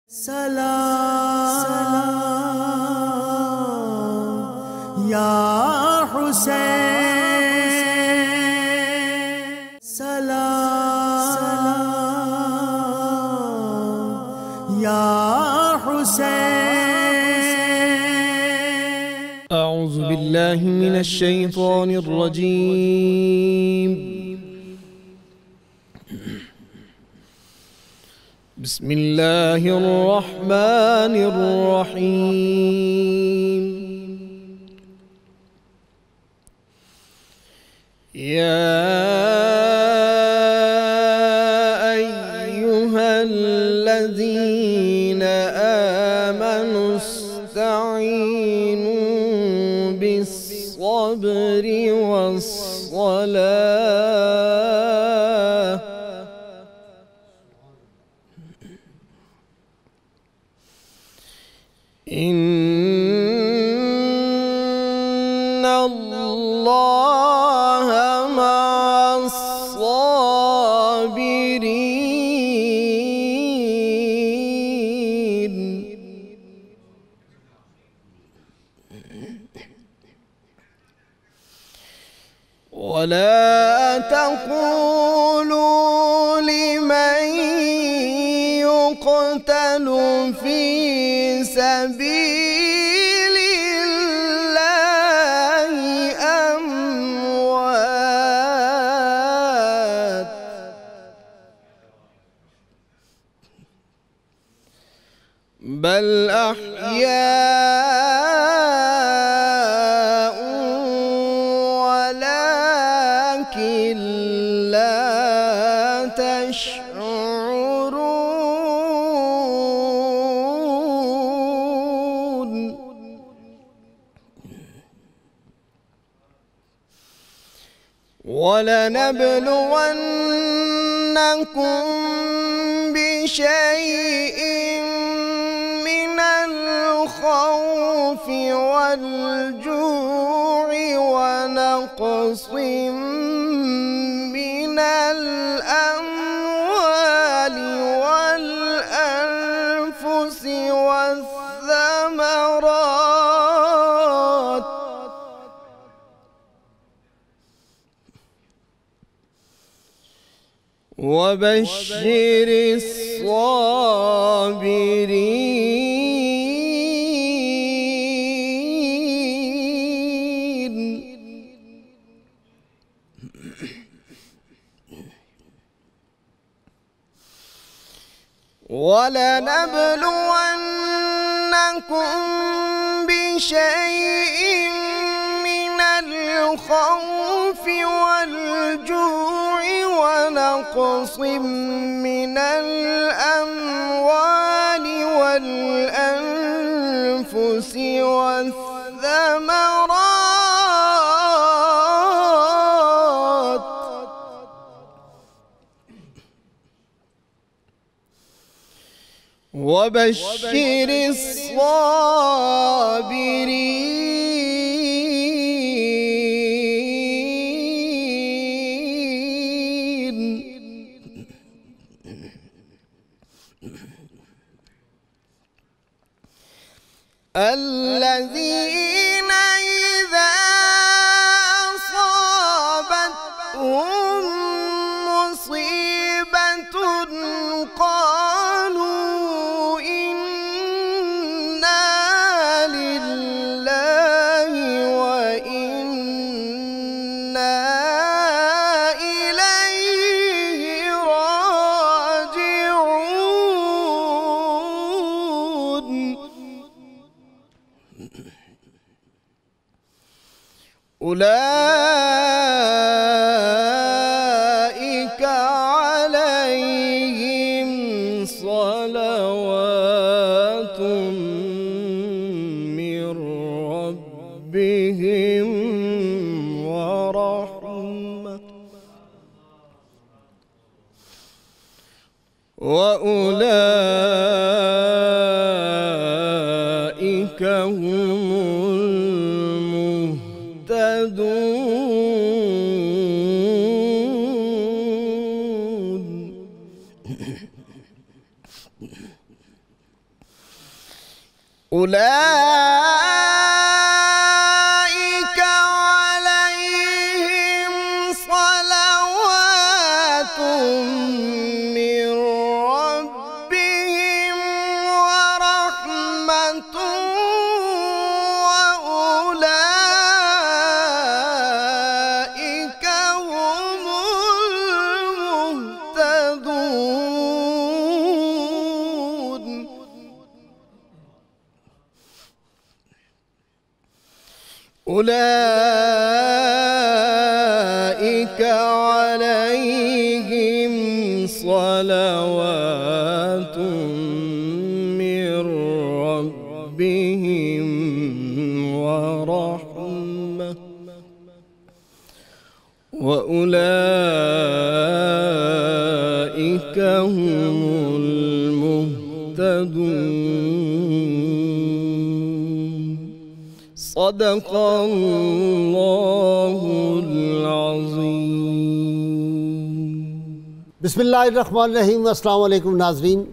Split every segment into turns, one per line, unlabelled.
سلام يا حسين، سلام يا حسين.
أعوذ بالله من الشيطان الرجيم. بسم الله الرحمن الرحيم. يا أيها الذين آمنوا استعينوا بالصبر والصلاة إن الله مع الصابرين. ولا تقولوا لمن يقتل في سبيل الله أموات، بل أحياء ولكن لا تشعرون. ولنبلونكم بشيء من الخوف والجوع ونقص من الأموال والأنفس والثمرات وبشر الصابرين. ولنبلونكم بشيء من الخوف والجوع ونقص من الأموال والأنفس والثمرات وبشر الصابرين. الذين إذا أصابتهم مصيبة قالوا إنا لله وإنا إليه راجعون. أولئك عليهم صلوات من ربهم ورحمة وأولئك هم المهتدون. أولئك عليهم صلوات من ربهم ورحمة وأولئك هم المهتدون. أولئك عليهم صلوات من ربهم ورحمة وأولئك هم المهتدون. صدق اللہ العظیم.
بسم اللہ الرحمن الرحیم. السلام علیکم ناظرین.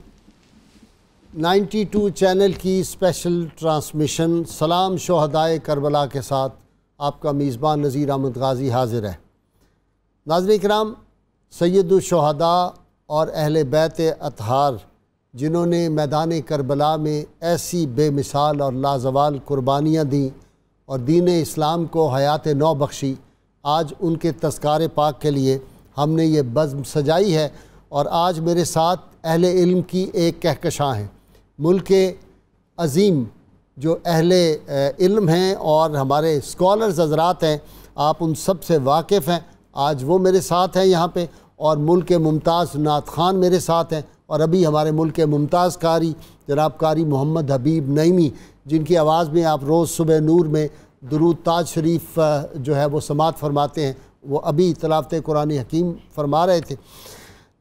92 چینل کی اسپیشل ٹرانسمیشن سلام شہدائے کربلا کے ساتھ آپ کا میزبان نذیر احمد غازی حاضر ہے. ناظرین کرام، سید الشہداء اور اہل بیت اطہار جنہوں نے میدان کربلا میں ایسی بے مثال اور لازوال قربانیاں دیں اور دین اسلام کو حیات نو بخشی، آج ان کے تذکار پاک کے لیے ہم نے یہ بزم سجائی ہے. اور آج میرے ساتھ اہل علم کی ایک کہکشاں ہیں. ملک عظیم جو اہل علم ہیں اور ہمارے اسکالرز حضرات ہیں، آپ ان سب سے واقف ہیں. آج وہ میرے ساتھ ہیں یہاں پہ، اور ملک ممتاز نعت خان میرے ساتھ ہیں، اور ابھی ہمارے ملک ممتاز قاری جناب قاری محمد حبیب نعیمی، جن کی آواز میں آپ روز صبح نور میں درود تاج شریف جو ہے وہ سماعت فرماتے ہیں، وہ ابھی تلاوت قرآن حکیم فرما رہے تھے.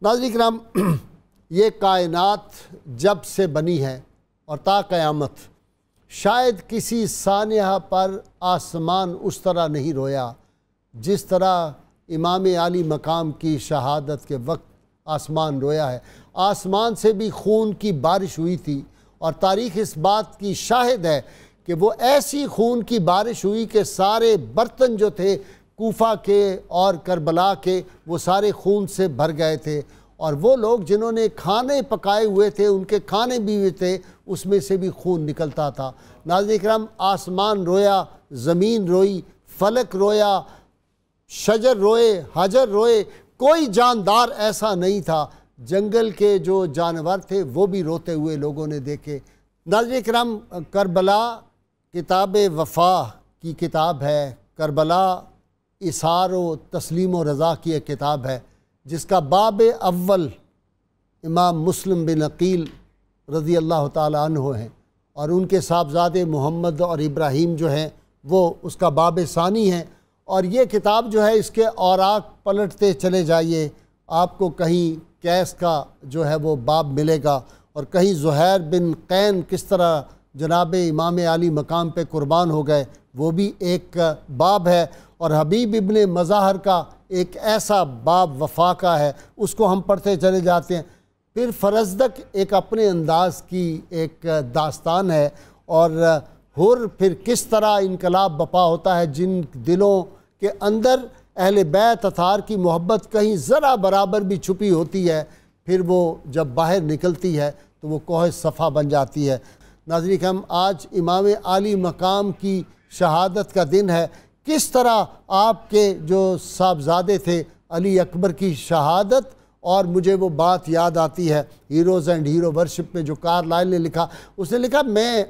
ناظرین کرام، یہ کائنات جب سے بنی ہے اور تا قیامت شاید کسی سانحہ پر آسمان اس طرح نہیں رویا جس طرح امام عالی مقام کی شہادت کے وقت آسمان رویا ہے. آسمان سے بھی خون کی بارش ہوئی تھی، اور تاریخ اس بات کی شاہد ہے کہ وہ ایسی خون کی بارش ہوئی کہ سارے برتن جو تھے کوفہ کے اور کربلا کے وہ سارے خون سے بھر گئے تھے، اور وہ لوگ جنہوں نے کھانے پکائے ہوئے تھے ان کے کھانے بھی ہوئے تھے، اس میں سے بھی خون نکلتا تھا. ناظرین کرام، آسمان رویا، زمین روئی، فلک رویا، شجر روئے، حجر روئے، کوئی جاندار ایسا نہیں تھا. جنگل کے جو جانور تھے وہ بھی روتے ہوئے لوگوں نے دیکھے. ناظرین کرام، کربلا کتاب وفا کی کتاب ہے. کربلا اثار و تسلیم و رضا کی ایک کتاب ہے جس کا باب اول امام مسلم بن عقیل رضی اللہ تعالی عنہ ہیں، اور ان کے صاحبزادے محمد اور ابراہیم جو ہیں وہ اس کا باب ثانی ہیں. اور یہ کتاب جو ہے اس کے اوراق پلٹتے چلے جائیے، آپ کو کہیں کیس کا جو ہے وہ باب ملے گا، اور کہیں زہیر بن قین کس طرح جناب امام عالی مقام پہ قربان ہو گئے وہ بھی ایک باب ہے، اور حبیب ابن مظاہر کا ایک ایسا باب وفا کا ہے، اس کو ہم پڑھتے چلے جاتے ہیں. پھر فرزدق ایک اپنے انداز کی ایک داستان ہے، اور پھر کس طرح انقلاب بپا ہوتا ہے جن دلوں کے اندر اہل بیت اطہار کی محبت کہیں ذرا برابر بھی چھپی ہوتی ہے، پھر وہ جب باہر نکلتی ہے تو وہ کوہ صفا بن جاتی ہے. ناظرین ہم آج امام عالی مقام کی شہادت کا دن ہے. کس طرح آپ کے جو صاحبزادے تھے علی اکبر کی شہادت، اور مجھے وہ بات یاد آتی ہے ہیروز اینڈ ہیرو ورشپ میں جو کارلائل نے لکھا، اس نے لکھا میں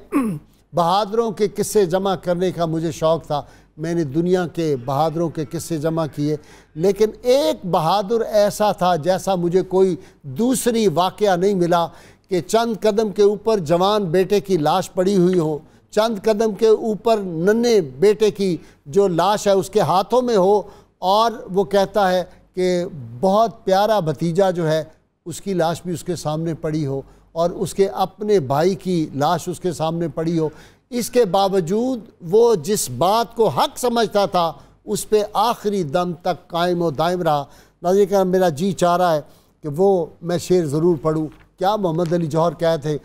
بہادروں کے قصے جمع کرنے کا مجھے شوق تھا، میں نے دنیا کے بہادروں کے قصے جمع کیے، لیکن ایک بہادر ایسا تھا جیسا مجھے کوئی دوسری واقعہ نہیں ملا کہ چند قدم کے اوپر جوان بیٹے کی لاش پڑی ہوئی ہو، چند قدم کے اوپر ننھے بیٹے کی جو لاش ہے اس کے ہاتھوں میں ہو، اور وہ کہتا ہے کہ بہت پیارا بھتیجا جو ہے اس کی لاش بھی اس کے سامنے پڑی ہو، اور اس کے اپنے بھائی کی لاش اس کے سامنے پڑی ہو. اس کے باوجود وہ جس بات کو حق سمجھتا تھا اس پہ آخری دم تک قائم و دائم رہا. ناظرین کرام، میرا جی چاہ رہا ہے کہ وہ میں شعر ضرور پڑھوں. کیا محمد علی جوہر کہتے تھے،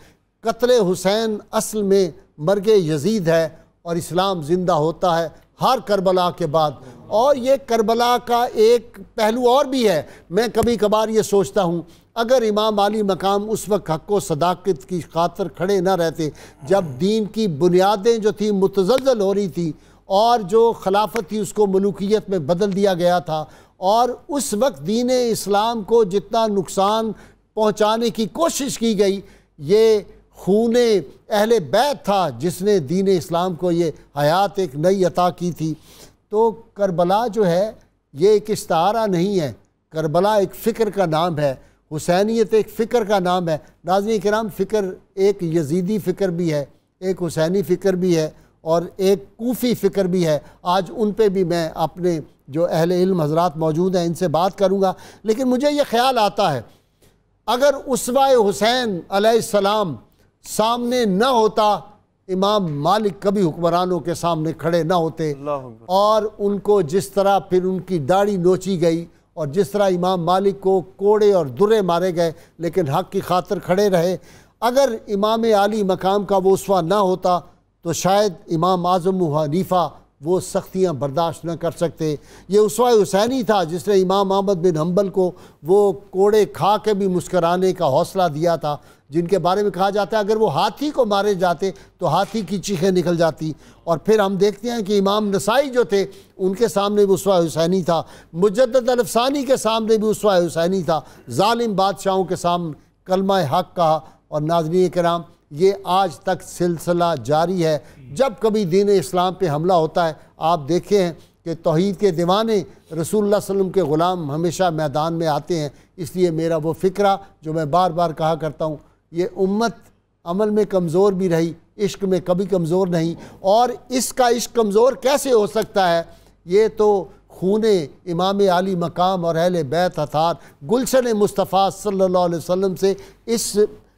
قتل حسین اصل میں مرگ یزید ہے اور اسلام زندہ ہوتا ہے ہر کربلا کے بعد۔ اور یہ کربلا کا ایک پہلو اور بھی ہے، میں کبھی کبھار یہ سوچتا ہوں اگر امام علی مقام اس وقت حق و صداقت کی خاطر کھڑے نہ رہتے، جب دین کی بنیادیں جو تھیں متزلزل ہو رہی تھی اور جو خلافت تھی اس کو ملوکیت میں بدل دیا گیا تھا، اور اس وقت دین اسلام کو جتنا نقصان پہنچانے کی کوشش کی گئی، یہ خون اہل بیت تھا جس نے دین اسلام کو یہ حیات ایک نئی عطا کی تھی۔ تو کربلا جو ہے یہ ایک استعارہ نہیں ہے، کربلا ایک فکر کا نام ہے، حسینیت ایک فکر کا نام ہے۔ ناظرین کرام، فکر ایک یزیدی فکر بھی ہے، ایک حسینی فکر بھی ہے اور ایک کوفی فکر بھی ہے۔ آج ان پہ بھی میں اپنے جو اہل علم حضرات موجود ہیں ان سے بات کروں گا، لیکن مجھے یہ خیال آتا ہے اگر اسوہ حسین علیہ السلام سامنے نہ ہوتا، امام مالک کبھی حکمرانوں کے سامنے کھڑے نہ ہوتے، اور ان کو جس طرح پھر ان کی داڑھی نوچی گئی اور جس طرح امام مالک کو کوڑے اور درے مارے گئے لیکن حق کی خاطر کھڑے رہے، اگر امام علی مقام کا وہ اسوہ نہ ہوتا تو شاید امام اعظم ابو حنیفہ وہ سختیاں برداشت نہ کر سکتے۔ یہ اسوہ حسینی تھا جس نے امام احمد بن حنبل کو وہ کوڑے کھا کے بھی مسکرانے کا حوصلہ دیا تھا، جن کے بارے میں کہا جاتا ہے اگر وہ ہاتھی کو مارے جاتے تو ہاتھی کی چیخیں نکل جاتی۔ اور پھر ہم دیکھتے ہیں کہ امام نسائی جو تھے ان کے سامنے بھی اسوہ حسینی تھا، مجدد الافسانی کے سامنے بھی اسوہ حسینی تھا، ظالم بادشاہوں کے سامنے کلمہ حق کہا۔ اور ناظرین کرام، یہ آج تک سلسلہ جاری ہے، جب کبھی دین اسلام پہ حملہ ہوتا ہے آپ دیکھیں ہیں کہ توحید کے دیوانے رسول اللہ صلی اللہ علیہ وسلم کے غلام ہمیشہ میدان میں آتے ہیں۔ اس لیے میرا وہ فکرہ جو میں بار بار کہا کرتا ہوں، یہ امت عمل میں کمزور بھی رہی، عشق میں کبھی کمزور نہیں، اور اس کا عشق کمزور کیسے ہو سکتا ہے؟ یہ تو خون امام علی مقام اور اہل بیت اطہار گلشن مصطفیٰ صلی اللہ علیہ وسلم سے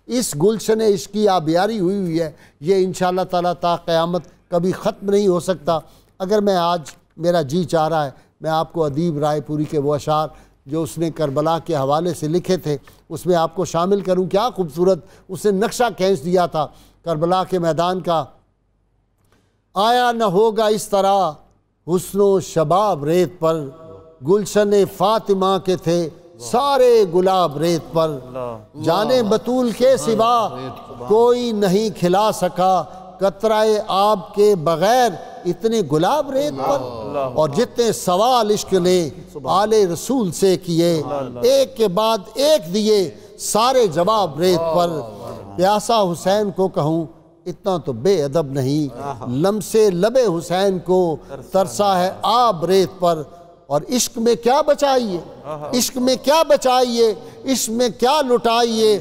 اس گلشن عشق کی آبیاری ہوئی ہے، یہ انشاءاللہ تعالیٰ تا قیامت کبھی ختم نہیں ہو سکتا۔ اگر میں آج میرا جی چاہ رہا ہے میں آپ کو ادیب رائے پوری کے وہ اشعار جو اس نے کربلا کے حوالے سے لکھے تھے اس میں آپ کو شامل کروں۔ کیا خوبصورت اس نے نقشہ کھینچ دیا تھا کربلا کے میدان کا۔ آیا نہ ہوگا اس طرح حسن و شباب ریت پر، گلشن فاطمہ کے تھے سارے گلاب ریت پر، جانے بطول کے سوا کوئی نہیں کھلا سکا، قطرہ آب کے بغیر اتنے گلاب ریت پر، اور جتنے سوال عشق نے آل رسول سے کیے ایک کے بعد ایک دیے سارے جواب ریت پر۔ پیاسا حسین کو کہوں اتنا تو بے ادب نہیں، لمس لب حسین کو ترسا ہے آب ریت پر۔ اور عشق میں کیا بچائیے، عشق میں کیا بچائیے، عشق میں کیا لٹائیے،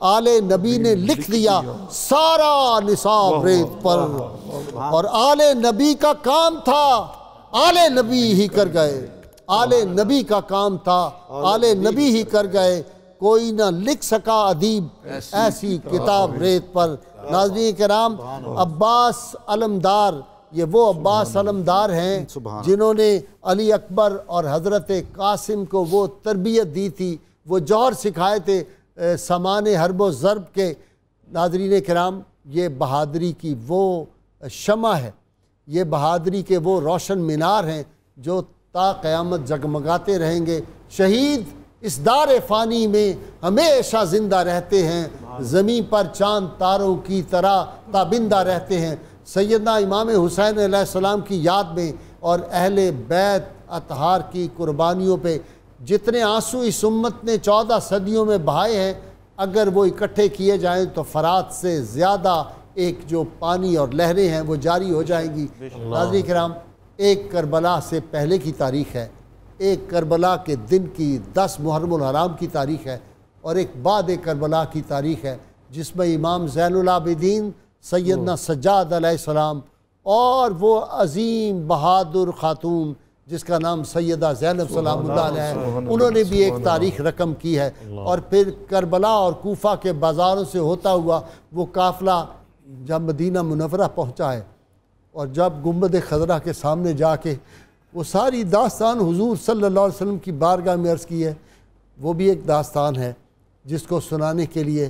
آل نبی نے لکھ دیا سارا نصاب ریت پر۔ اور آل نبی کا کام تھا آل نبی ہی کر گئے، آل نبی کا کام تھا آل نبی ہی کر گئے، کوئی نہ لکھ سکا ادیب ایسی کتاب ریت پر۔ ناظرین کرام، عباس علمدار، یہ وہ عباس علمدار ہیں جنہوں نے علی اکبر اور حضرت قاسم کو وہ تربیت دی تھی، وہ جوہر سکھائے تھے سامان حرب و ضرب کے۔ ناظرین کرام، یہ بہادری کی وہ شمع ہے، یہ بہادری کے وہ روشن مینار ہیں جو تا قیامت جگمگاتے رہیں گے۔ شہید اس دار فانی میں ہمیشہ زندہ رہتے ہیں، زمین پر چاند تاروں کی طرح تابندہ رہتے ہیں۔ سیدنا امام حسین علیہ السلام کی یاد میں اور اہل بیت اطہار کی قربانیوں پہ جتنے آنسو اس امت نے 14 صدیوں میں بہائے ہیں، اگر وہ اکٹھے کیے جائیں تو فرات سے زیادہ ایک جو پانی اور لہریں ہیں وہ جاری ہو جائیں گی۔ ناظرین کرام، ایک کربلا سے پہلے کی تاریخ ہے، ایک کربلا کے دن کی 10 محرم الحرام کی تاریخ ہے، اور ایک بعد کربلا کی تاریخ ہے جس میں امام زین العابدین سیدنا سجاد علیہ السلام اور وہ عظیم بہادر خاتون جس کا نام سیدہ زینب سلام اللہ علیہ ہے، انہوں نے بھی ایک تاریخ رقم کی ہے۔ اور پھر کربلا اور کوفہ کے بازاروں سے ہوتا ہوا وہ قافلہ جب مدینہ منورہ پہنچا ہے، اور جب گنبد خضرا کے سامنے جا کے وہ ساری داستان حضور صلی اللہ علیہ وسلم کی بارگاہ میں عرض کی ہے، وہ بھی ایک داستان ہے جس کو سنانے کے لیے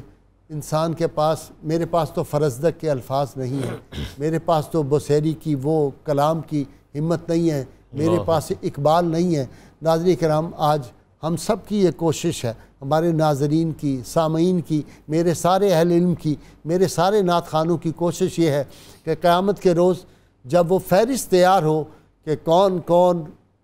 انسان کے پاس، میرے پاس تو فرزدق کے الفاظ نہیں ہیں، میرے پاس تو بصیری کی وہ کلام کی ہمت نہیں ہے، میرے پاس اقبال نہیں ہے۔ ناظرین کرام، آج ہم سب کی یہ کوشش ہے، ہمارے ناظرین کی، سامعین کی، میرے سارے اہل علم کی، میرے سارے نعت خوانوں کی کوشش یہ ہے کہ قیامت کے روز جب وہ فہرست تیار ہو کہ کون کون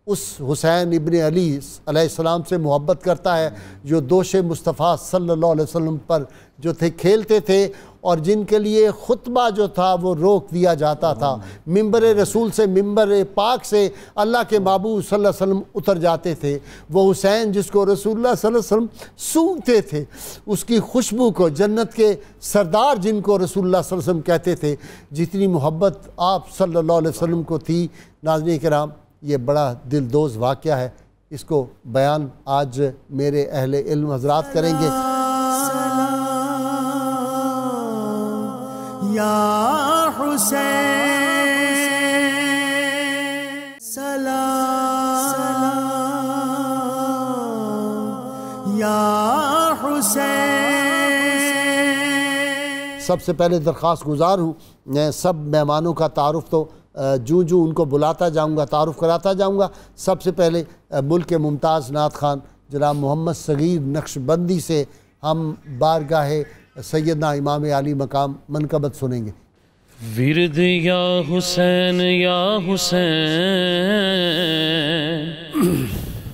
اس حسین ابن علی علیہ السلام سے محبت کرتا ہے جو دوش مصطفیٰ صلی اللہ علیہ وسلم پر جو تھے کھیلتے تھے، اور جن کے لیے خطبہ جو تھا وہ روک دیا جاتا تھا، ممبر رسول سے، ممبر پاک سے اللہ کے محبوب صلی اللہ علیہ وسلم اتر جاتے تھے، وہ حسین جس کو رسول اللہ صلی اللہ علیہ وسلم سونگھتے تھے، اس کی خوشبو کو، جنت کے سردار جن کو رسول اللہ صلی اللہ علیہ وسلم کہتے تھے، جتنی محبت آپ صلی اللہ علیہ وسلم کو تھی۔ ناظرین کرام، یہ بڑا دلدوز واقعہ ہے، اس کو بیان آج میرے اہل علم حضرات کریں گے۔
یا حسین سلام، یا حسین۔
سب سے پہلے درخواست گزار ہوں، میں سب مہمانوں کا تعارف تو جوں ان کو بلاتا جاؤں گا، تعارف کراتا جاؤں گا۔ سب سے پہلے ملک کے ممتاز نعت خوان جناب محمد صغیر نقشبندی سے ہم بارگاہ سیدنا امام عالی مقام منقبت سنیں گے۔
ورد یا حسین یا حسین،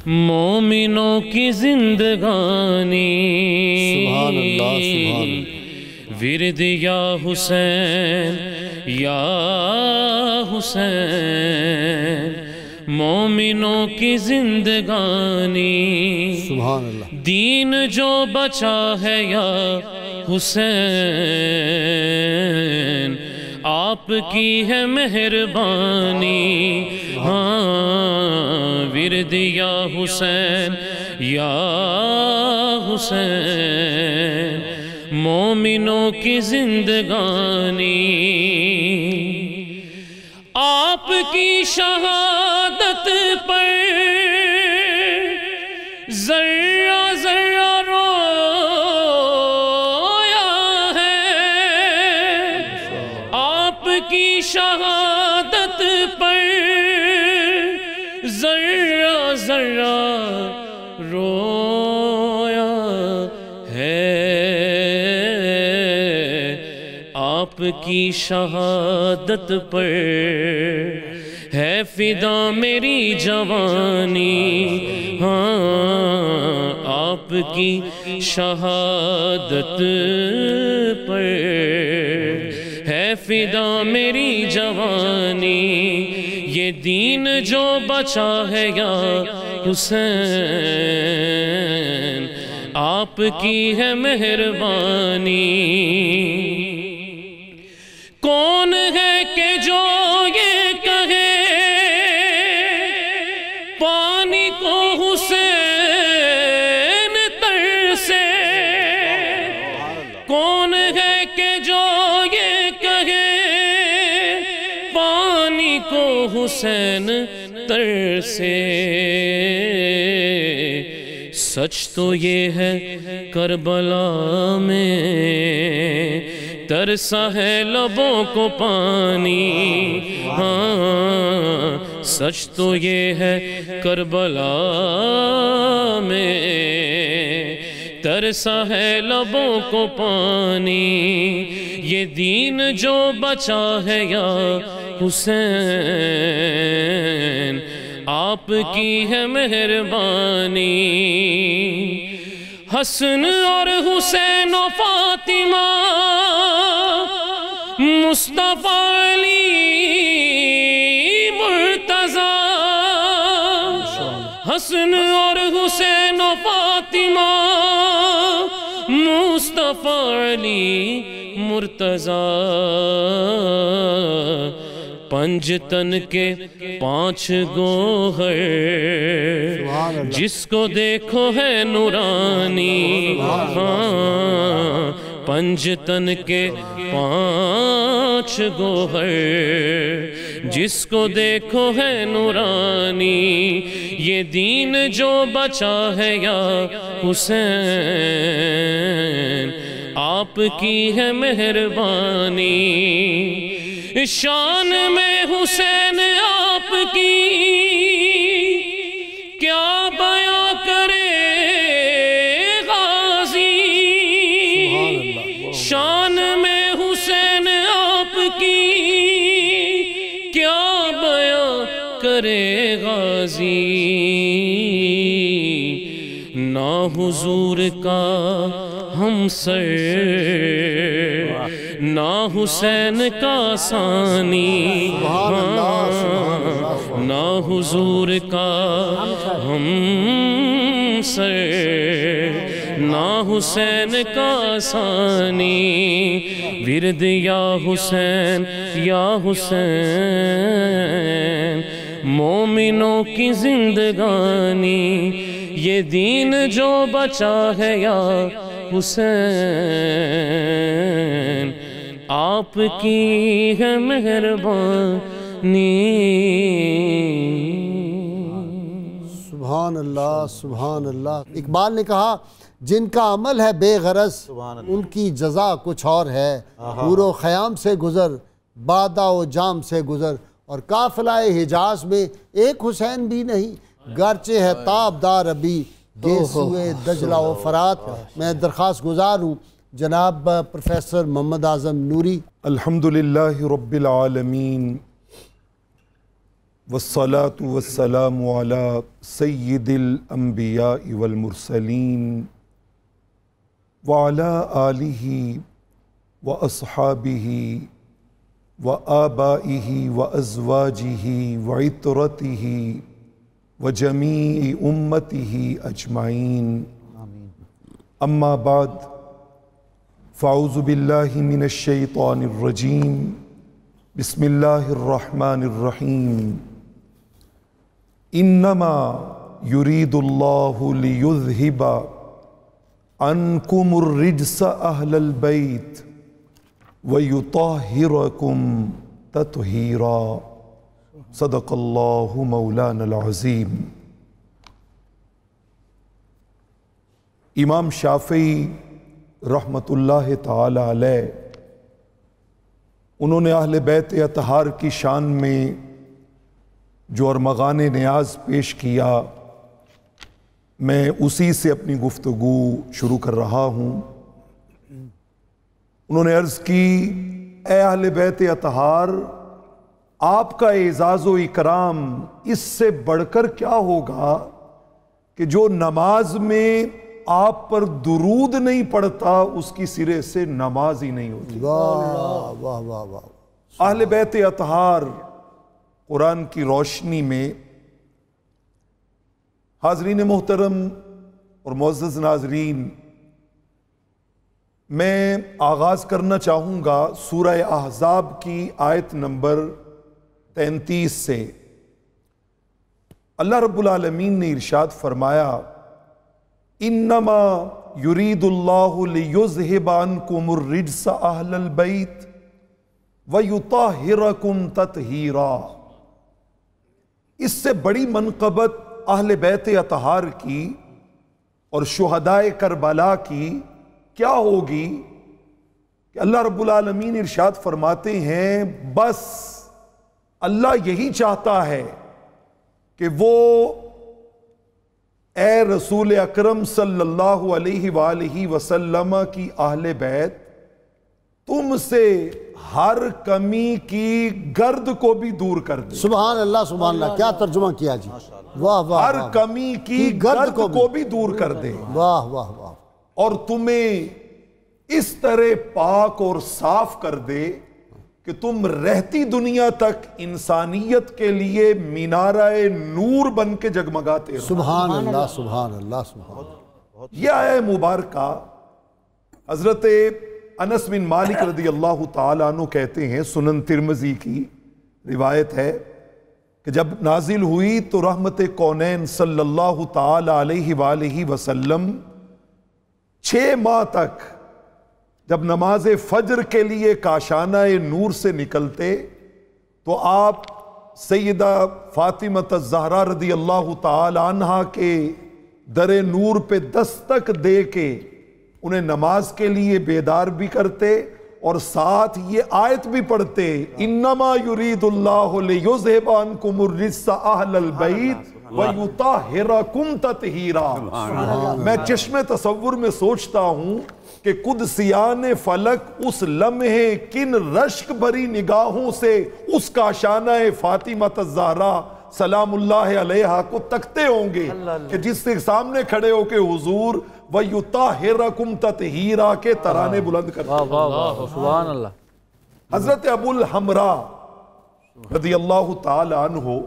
مومنوں کی زندگانی،
سبحان اللہ سبحان اللہ۔
ورد یا حسین یا حسین، مومنوں کی زندگانی،
سبحان اللہ۔
دین جو بچا ہے یا حسین، آپ کی ہے مہربانی، ہاں ورد یا حسین یا حسین، مومنوں کی زندگانی، آپ کی شہادت پر ذرہ ذرہ رویا ہے، آپ کی شہادت پر ذرہ ذرہ رویا ہے، آپ کی شہادت پر ہے فدا میری جوانی، ہاں آپ کی شہادت پر ہے فدا میری جوانی، یہ دین جو بچا ہے یا حسین، آپ کی ہے مہربانی۔ کون ہے کہ جو یہ کہے پانی کو حسین ترسے، کون ہے کہ جو یہ کہے پانی کو حسین ترسے، سچ تو یہ ہے کربلا میں ترسا ہے لبوں کو پانی، ہاں سچ تو یہ ہے کربلا میں ترسا ہے لبوں کو پانی، یہ دین جو بچا ہے یا حسین، آپ کی ہے مہربانی۔ حسن اور حسین و فاطمہ، مصطفیٰ علی مرتضیٰ، حسن اور حسین و فاطمہ، مصطفیٰ علی مرتضیٰ، پنج تن کے پانچ گوہر، جس کو دیکھو ہے نورانی، ہاں پنج تن کے پانچ گوہر، جس کو دیکھو ہے نورانی، یہ دین جو بچا ہے یا حسین، آپ کی ہے مہربانی، شان میں حسین آپ کی کیا بیاں کرے غازی، شان میں حسین آپ کی کیا بیاں کرے غازی، نہ حضور کا ہم سر نہ حسین کا ثانی، نہ حضور کا ہم سر نہ حسین کا ثانی، ورد یا حسین یا حسین مومنوں کی زندگانی، یہ دین جو بچا ہے یا حسین آپ کی ہے مہربانی۔
سبحان اللہ سبحان اللہ۔ اقبال نے کہا جن کا عمل ہے بے غرض ان کی جزا کچھ اور ہے، حور و خیام سے گزر بادہ و جام سے گزر، اور قافلہ حجاز میں ایک حسین بھی نہیں، گرچہ ہے تابدار ابھی گیسوئے دجلہ و فرات۔ میں درخواست گزار ہوں جناب پروفیسر محمد اعظم نوری۔
الحمدللہ رب العالمین والصلاة والسلام علی سید الانبیاء والمرسلین وعلی آلہ واصحابہ وآبائہ وازواجہ وعطرتہ وجمیع امتہ اجمعین، اما بعد فاعوذ باللہ من الشیطان الرجیم، بسم اللہ الرحمن الرحیم، انما یرید اللہ لیذہب عنکم الرجس اہل البیت ویطہرکم تطہیرا، صدق اللہ مولانا العظیم۔ امام شافعی رحمت اللہ تعالی علیہ انہوں نے اہل بیت اطہار کی شان میں جو ارمغان نیاز پیش کیا، میں اسی سے اپنی گفتگو شروع کر رہا ہوں۔ انہوں نے عرض کی اے اہل بیت اطہار، آپ کا اعزاز و اکرام اس سے بڑھ کر کیا ہوگا کہ جو نماز میں آپ پر درود نہیں پڑھتا اس کی سرے سے نماز ہی نہیں ہوتی۔
واہ واہ واہ واہ۔
اہل بیت اطہار قرآن کی روشنی میں، حاضرین محترم اور معزز ناظرین، میں آغاز کرنا چاہوں گا سورہ احزاب کی آیت نمبر 33 سے۔ اللہ رب العالمین نے ارشاد فرمایا انما یرید اللہ لیذہب عنکم الرجس اہل البیت ویطہرکم تطہیرا۔ اس سے بڑی منقبت اہل بیت اطہار کی اور شہدائے کربلا کی کیا ہوگی کہ اللہ رب العالمین ارشاد فرماتے ہیں بس اللہ یہی چاہتا ہے کہ وہ اے رسول اکرم صلی اللہ علیہ وآلہ وسلم کی اہل بیت تم سے ہر کمی کی گرد کو بھی دور کر دے۔
سبحان اللہ سبحان اللہ، کیا ترجمہ کیا جی، واہ واہ۔
ہر کمی کی گرد کو بھی دور کر دے،
واہ واہ واہ۔
اور تمہیں اس طرح پاک اور صاف کر دے کہ تم رہتی دنیا تک انسانیت کے لیے مینارہ نور بن کے جگمگاتے رہو۔
سبحان اللہ سبحان اللہ سبحان اللہ۔
یہ آیہ مبارکہ حضرت انس بن مالک رضی اللہ تعالیٰ عنہ کہتے ہیں، سنن ترمذی کی روایت ہے کہ جب نازل ہوئی تو رحمت کونین صلی اللہ تعالیٰ علیہ وآلہ وسلم 6 ماہ تک جب نماز فجر کے لیے کاشانہ نور سے نکلتے تو آپ سیدہ فاطمہ الزہرا رضی اللہ تعالی عنہا کے در نور پہ دستک دے کے انہیں نماز کے لیے بیدار بھی کرتے اور ساتھ یہ آیت بھی پڑھتے انما یرید اللہ لیذھب عنکم الرجس اہل البیت ویطہرکم تطہیرا۔ میں چشم تصور میں سوچتا ہوں کہ قدسیان فلک اس لمحے کن رشک بھری نگاہوں سے اس کاشانہ فاطمہ الزہرا سلام اللہ علیہا کو تکتے ہوں گے کہ جس سے سامنے کھڑے ہو کے حضور وَيُطَهِّرَكُمْ تَطْهِيرًا کے ترانے بلند کرتے ہیں۔
سبحان اللہ۔
حضرت ابو الحمراء رضی اللہ تعالی عنہ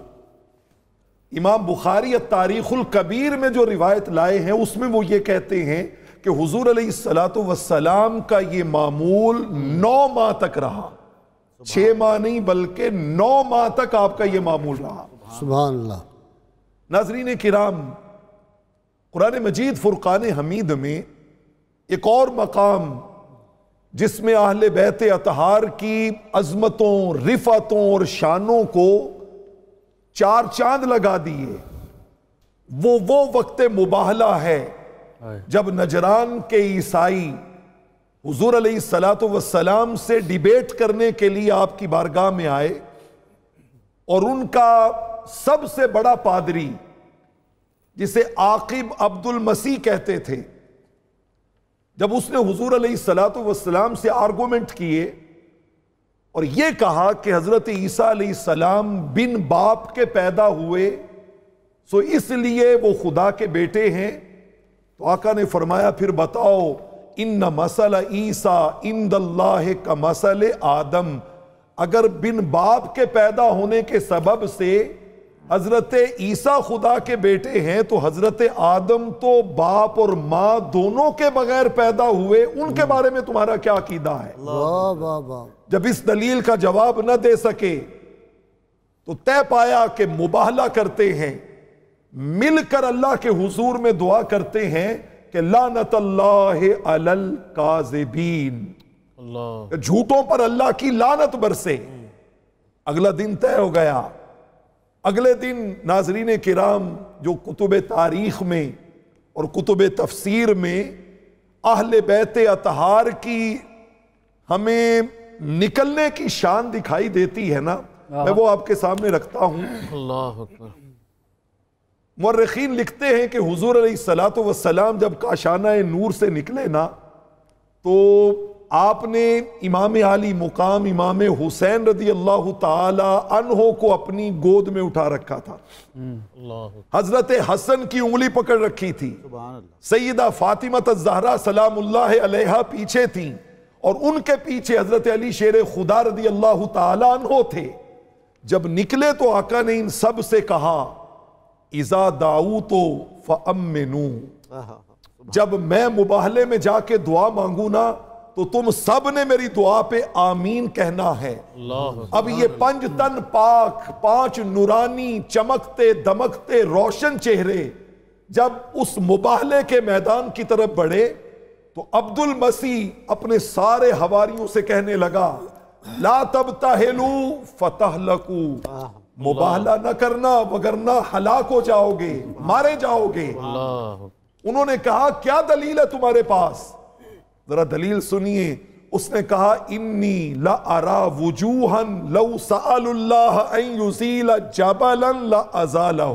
امام بخاری التاریخ الکبیر میں جو روایت لائے ہیں اس میں وہ یہ کہتے ہیں کہ حضور علیہ السلام کا یہ معمول 9 ماہ تک رہا، 6 ماہ نہیں بلکہ 9 ماہ تک آپ کا یہ معمول رہا۔
سبحان اللہ۔
ناظرین کرام، قرآن مجید فرقان حمید میں ایک اور مقام جس میں اہل بیت اطہار کی عظمتوں، رفعتوں اور شانوں کو 4 چاند لگا دیے، وہ وقت مباہلہ ہے جب نجران کے عیسائی حضور علیہ السلام سے ڈیبیٹ کرنے کے لیے آپ کی بارگاہ میں آئے اور ان کا سب سے بڑا پادری جسے عاقب عبد المسیح کہتے تھے، جب اس نے حضور علیہ السلام سے آرگومنٹ کیے اور یہ کہا کہ حضرت عیسیٰ علیہ السلام بن باپ کے پیدا ہوئے سو اس لیے وہ خدا کے بیٹے ہیں، تو آقا نے فرمایا پھر بتاؤ ان مثل عیسیٰ عند اللہ کا مثل آدم، اگر بن باپ کے پیدا ہونے کے سبب سے حضرت عیسیٰ خدا کے بیٹے ہیں تو حضرت آدم تو باپ اور ماں دونوں کے بغیر پیدا ہوئے، ان کے بارے میں تمہارا کیا عقیدہ ہے؟
واہ واہ واہ۔
جب اس دلیل کا جواب نہ دے سکے تو طے پایا کہ مباہلہ کرتے ہیں، مل کر اللہ کے حضور میں دعا کرتے ہیں کہ لعنت اللہ علی الکاذبین، جھوٹوں پر اللہ کی لعنت برسے۔ اگلا دن طے ہو گیا۔ اگلے دن ناظرین کرام، جو کتب تاریخ میں اور کتب تفسیر میں اہل بیت اطہار کی ہمیں نکلنے کی شان دکھائی دیتی ہے نا، میں وہ آپ کے سامنے رکھتا ہوں۔
اللہ اکبر۔
مورخین لکھتے ہیں کہ حضور علیہ السلام جب کاشانہ نور سے نکلے نا تو آپ نے امام علی مقام امام حسین رضی اللہ تعالی عنہ کو اپنی گود میں اٹھا رکھا تھا، حضرت حسن کی انگلی پکڑ رکھی تھی، سیدہ فاطمہ الزہرا سلام اللہ علیہا پیچھے تھیں اور ان کے پیچھے حضرت علی شیر خدا رضی اللہ تعالی عنہ تھے۔ جب نکلے تو آقا نے ان سب سے کہا اذا دعوتو فامنوا، جب میں مباہلے میں جا کے دعا مانگوں نا تو تم سب نے میری دعا پہ آمین کہنا ہے۔ اب یہ 5 تن پاک، 5 نورانی چمکتے دمکتے روشن چہرے جب اس مباہلے کے میدان کی طرف بڑھے تو عبد المسیح اپنے سارے حواریوں سے کہنے لگا لا تبتہلوا فتہلکوا، مباہلہ نہ کرنا وگرنہ ہلاک ہو جاؤ گے، مارے جاؤ گے۔ انہوں نے کہا کیا دلیل ہے تمہارے پاس؟ ذرا دلیل سنیے۔ اس نے کہا انی لأرا وجوہا لو سأل اللہ ان یزیل جبلا لأزالہ،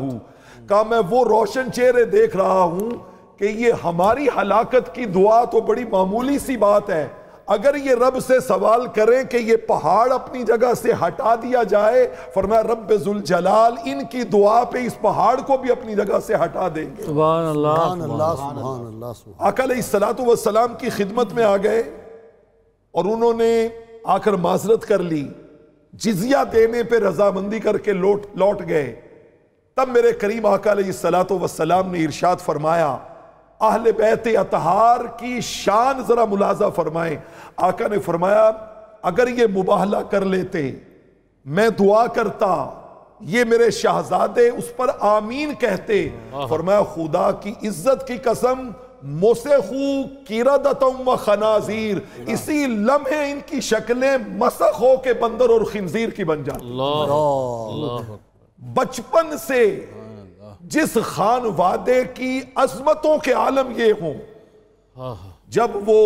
کہا میں وہ روشن چہرے دیکھ رہا ہوں کہ یہ ہماری ہلاکت کی دعا تو بڑی معمولی سی بات ہے، اگر یہ رب سے سوال کریں کہ یہ پہاڑ اپنی جگہ سے ہٹا دیا جائے، فرمایا رب ذوالجلال ان کی دعا پہ اس پہاڑ کو بھی اپنی جگہ سے ہٹا دیں گے۔
سبحان اللہ،
سبحان اللہ، سبحان اللہ، سبحان
آقا علیہ السلام کی خدمت میں آ گئے اور انہوں نے آ کر معذرت کر لی، جزیہ دینے پہ رضامندی کر کے لوٹ گئے۔ تب میرے کریم آقا علیہ السلام نے ارشاد فرمایا، اہل بیت اطہار کی شان ذرا ملاحظہ فرمائیں۔ آقا نے فرمایا اگر یہ مباہلہ کر لیتے، میں دعا کرتا، یہ میرے شہزادے اس پر آمین کہتے، فرمایا خدا کی عزت کی قسم مسخو قردۃ و خنازیر، اسی لمحے ان کی شکلیں مسخ ہو کے بندر اور خنزیر کی بن جاتی۔ بچپن سے جس خان وادے کی عظمتوں کے عالم یہ ہوں، جب وہ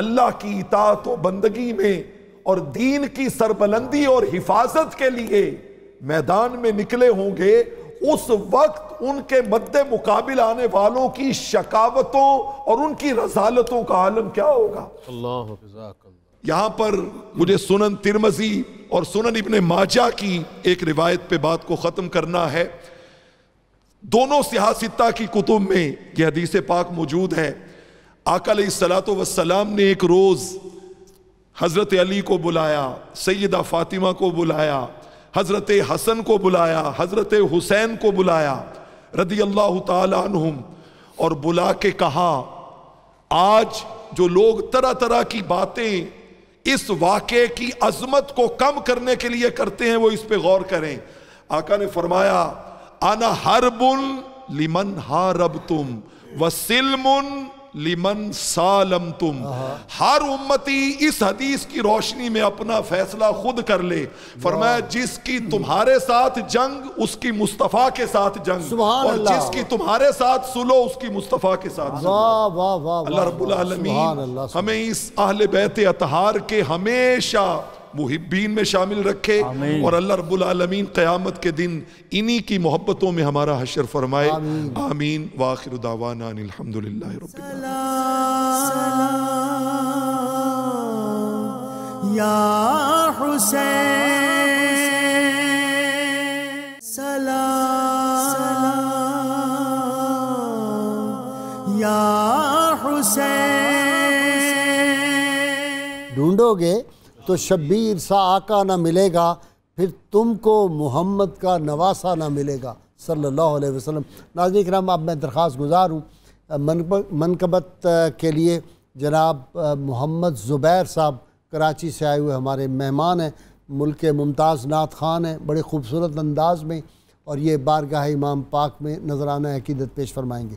اللہ کی اطاعت و بندگی میں اور دین کی سربلندی اور حفاظت کے لیے میدان میں نکلے ہوں گے، اس وقت ان کے مد مقابل آنے والوں کی شکاوتوں اور ان کی رذالتوں کا عالم کیا ہوگا۔ یہاں پر مجھے سنن ترمذی اور سنن ابن ماجہ کی ایک روایت پہ بات کو ختم کرنا ہے۔ دونوں صحاح ستہ کی کتب میں یہ حدیث پاک موجود ہے۔ آقا علیہ السلام نے ایک روز حضرت علی کو بلایا، سیدہ فاطمہ کو بلایا، حضرت حسن کو بلایا، حضرت حسین کو بلایا رضی اللہ تعالی عنہم، اور بلا کے کہا آج جو لوگ طرح طرح کی باتیں اس واقعے کی عظمت کو کم کرنے کے لیے کرتے ہیں وہ اس پہ غور کریں۔ آقا نے فرمایا انا حرب لمن حاربتم وسلم لمن سالمتم۔ ہر امتی اس حدیث کی روشنی میں اپنا فیصلہ خود کر لے۔ فرمایا جس کی تمہارے ساتھ جنگ اس کی مصطفیٰ کے ساتھ جنگ، اور جس کی تمہارے ساتھ صلح اس کی مصطفیٰ کے ساتھ صلح۔ اللہ رب العالمین ہمیں اس اہل بیت اطہار کے ہمیشہ محبین میں شامل رکھے، اور اللہ رب العالمین قیامت کے دن انہی کی محبتوں میں ہمارا حشر فرمائے۔ آمین۔ وآخر دعوانا ان الحمدللہ رب العالمین۔
یا حسین سلام، یا حسین۔
ڈھونڈو گے تو شبیر سا آقا نہ ملے گا، پھر تم کو محمد کا نواسا نہ ملے گا صلی اللہ علیہ وسلم۔ ناظرین کرام، اب میں درخواست گزار ہوں منقبت کے لیے جناب محمد زبیر صاحب کراچی سے آئے ہوئے ہمارے مہمان ہیں، ملک ممتاز نعت خان ہیں، بڑے خوبصورت انداز میں، اور یہ بارگاہ امام پاک میں نذرانہ عقیدت پیش فرمائیں گے۔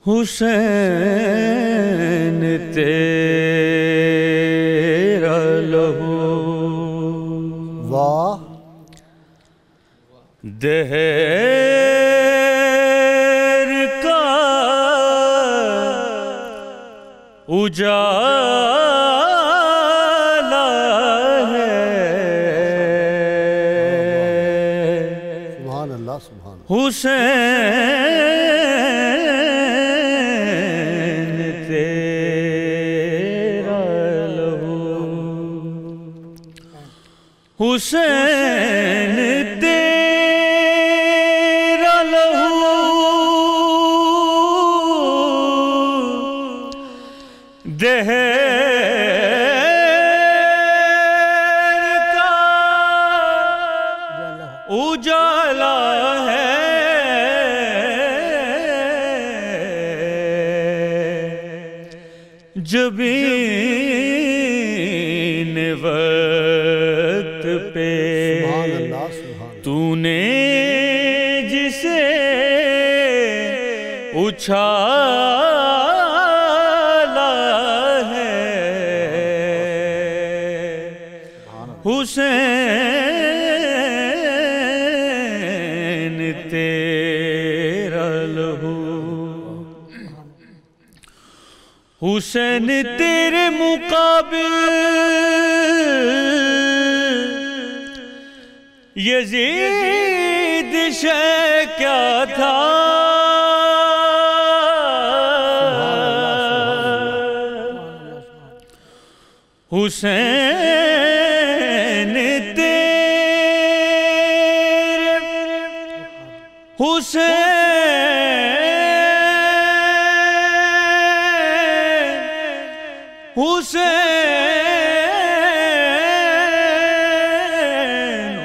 حسین تیرا لہو
واہ
دہر کا اجالا ہے،
سبحان اللہ سبحان اللہ۔
حسین حسین تیرا لہو دہر کا اجالا ہے، جبین وقت پہ تو نے جسے اچھالا ہے، حسین تیرا لہو۔ حسین تیرے مقابل یزید شے کیا تھا، حسین تیرے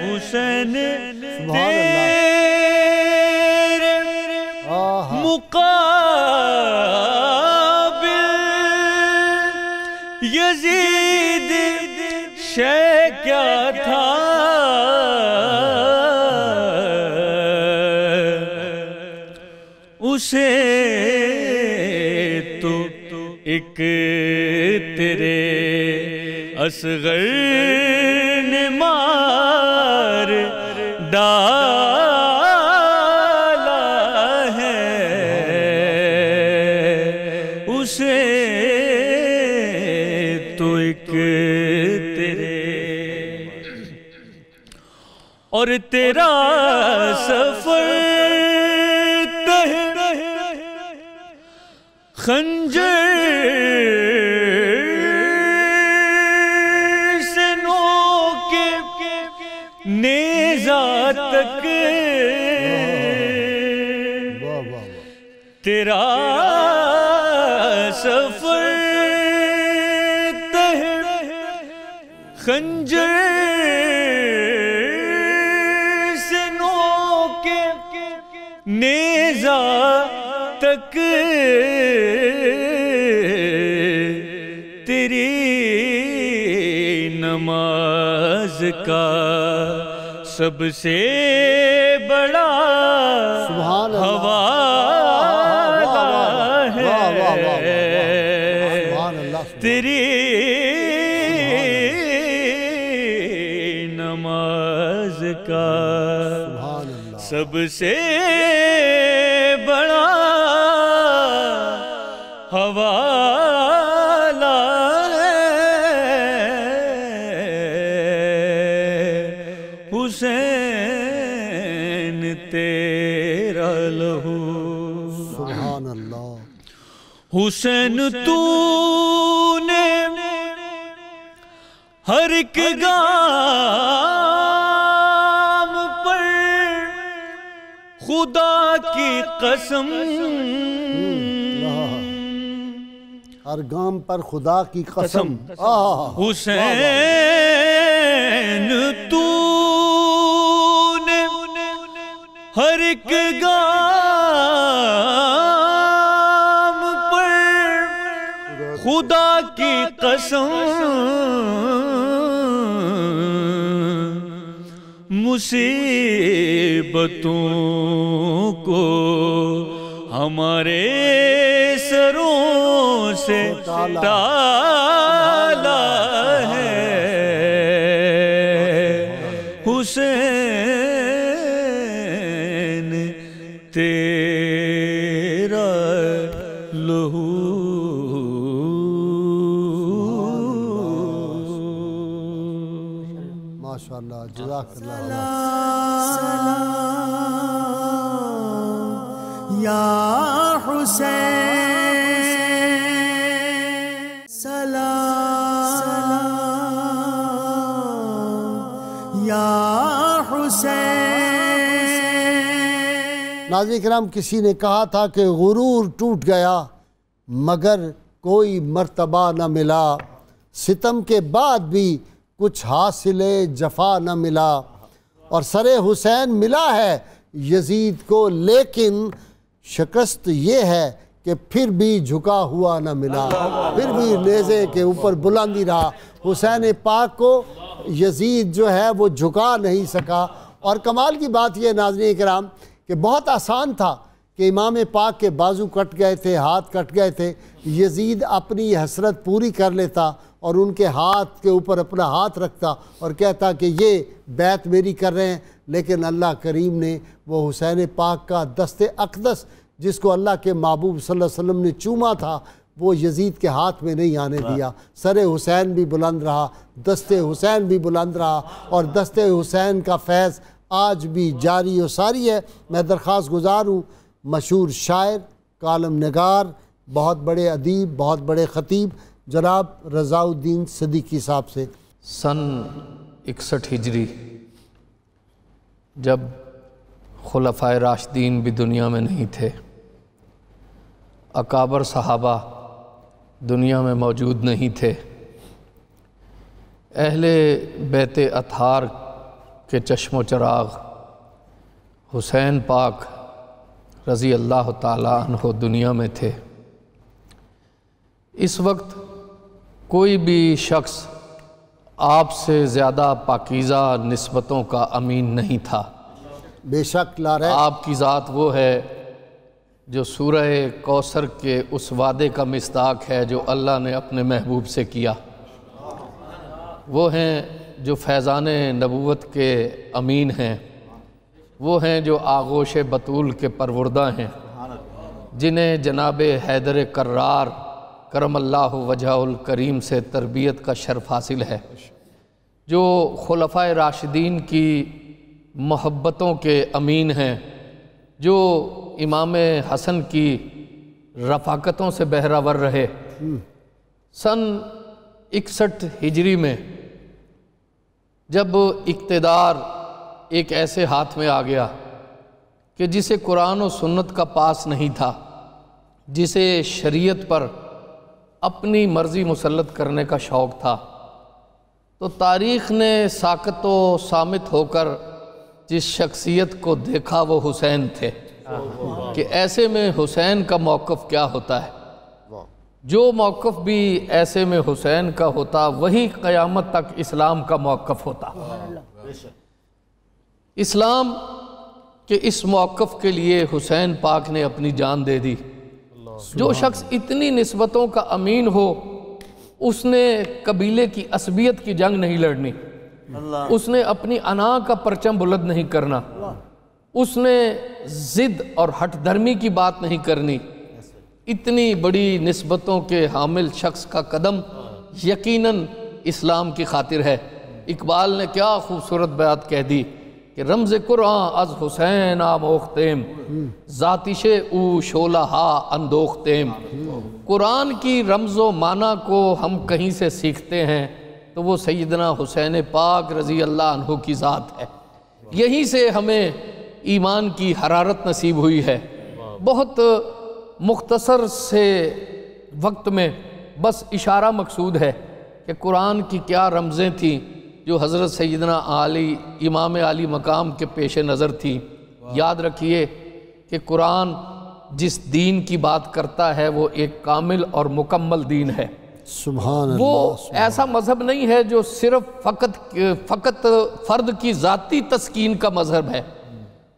حسین تیرے مقابل یزید شے کیا تھا، اسے تو ایک تیرے اصغر نے مار ڈالا ہے اسے تو ایک تیرے اور تیرا سفر خنجر سے نوکے نیزہ تک تیرا سفر خنجر سے نوکے نیزہ تک تیری نماز کا سب سے بڑا حوالہ ہے تیری نماز کا سب سے بڑا حوالہ حسین تیرا لہو
سبحان اللہ
حسین تو نے ہر ایک گام پر خدا کی قسم
ہر گام پر خدا کی قسم
حسین تو نے ہر ایک گام پر خدا کی قسم مصیبتوں کو ہمارے سروں سے ٹالا ہے حسین تیرا لہو
ماشاءاللہ جزاک اللہ
یا حسین سلام یا حسین
ناظرین کرام کسی نے کہا تھا کہ غرور ٹوٹ گیا مگر کوئی مرتبہ نہ ملا ستم کے بعد بھی کچھ حاصل جفا نہ ملا اور سر حسین ملا ہے یزید کو لیکن شکست یہ ہے کہ پھر بھی جھکا ہوا نہ ملا پھر بھی نیزے کے اوپر بلندی رہا حسین پاک کو یزید جو ہے وہ جھکا نہیں سکا اور کمال کی بات یہ ناظرین کرام کہ بہت آسان تھا کہ امام پاک کے بازو کٹ گئے تھے ہاتھ کٹ گئے تھے یزید اپنی حسرت پوری کر لیتا اور ان کے ہاتھ کے اوپر اپنا ہاتھ رکھتا اور کہتا کہ یہ بیعت میری کر رہے ہیں لیکن اللہ کریم نے وہ حسین پاک کا دست اقدس جس کو اللہ کے محبوب صلی اللہ علیہ وسلم نے چوما تھا وہ یزید کے ہاتھ میں نہیں آنے دیا سر حسین بھی بلند رہا دست حسین بھی بلند رہا اور دست حسین کا فیض آج بھی جاری و ساری ہے میں درخواست گزار ہوں مشہور شاعر کالم نگار بہت بڑے ادیب بہت بڑے خطیب جناب رضا الدین صدیقی صاحب سے
سن 61 ہجری جب خلفائے راشدین بھی دنیا میں نہیں تھے اکابر صحابہ دنیا میں موجود نہیں تھے اہل بیت اطہار کے چشم و چراغ حسین پاک رضی اللہ تعالیٰ عنہ دنیا میں تھے اس وقت کوئی بھی شخص آپ سے زیادہ پاکیزہ نسبتوں کا امین نہیں تھا
بے شک لا رہے
آپ کی ذات وہ ہے جو سورہ کوثر کے اس وعدے کا مصداق ہے جو اللہ نے اپنے محبوب سے کیا وہ ہیں جو فیضان نبوت کے امین ہیں وہ ہیں جو آغوش بطول کے پروردہ ہیں، جنہیں جناب حیدر کرار کرم اللہ وجہ الکریم سے تربیت کا شرف حاصل ہے، جو خلفائے راشدین کی محبتوں کے امین ہیں، جو امام حسن کی رفاقتوں سے بہراور رہے۔ سن 61 ہجری میں جب اقتدار ایک ایسے ہاتھ میں آ گیا کہ جسے قرآن و سنت کا پاس نہیں تھا، جسے شریعت پر اپنی مرضی مسلط کرنے کا شوق تھا، تو تاریخ نے ساکت و صامت ہو کر جس شخصیت کو دیکھا وہ حسین تھے، کہ ایسے میں حسین کا موقف کیا ہوتا ہے۔ جو موقف بھی ایسے میں حسین کا ہوتا وہی قیامت تک اسلام کا موقف ہوتا۔ اسلام کے اس موقف کے لیے حسین پاک نے اپنی جان دے دی۔ جو شخص اتنی نسبتوں کا امین ہو، اس نے قبیلے کی عصبیت کی جنگ نہیں لڑنی، اس نے اپنی انا کا پرچم بلند نہیں کرنا، اس نے ضد اور ہٹ درمی کی بات نہیں کرنی۔ اتنی بڑی نسبتوں کے حامل شخص کا قدم یقیناً اسلام کی خاطر ہے۔ اقبال نے کیا خوبصورت بات کہہ دی کہ رمز قرآن از حسین آموختیم، ذاتش او شعلہ ہا اندوختیم۔ قرآن کی رمز و معنی کو ہم کہیں سے سیکھتے ہیں تو وہ سیدنا حسین پاک رضی اللہ عنہ کی ذات ہے۔ یہیں سے ہمیں ایمان کی حرارت نصیب ہوئی ہے۔ بہت مختصر سے وقت میں بس اشارہ مقصود ہے کہ قرآن کی کیا رمزیں تھیں جو حضرت سیدنا علی امام علی مقام کے پیش نظر تھیں۔ یاد رکھیے کہ قرآن جس دین کی بات کرتا ہے وہ ایک کامل اور مکمل دین ہے۔
سبحان اللہ۔
وہ ایسا مذہب نہیں ہے جو صرف فقط فرد کی ذاتی تسکین کا مذہب ہے،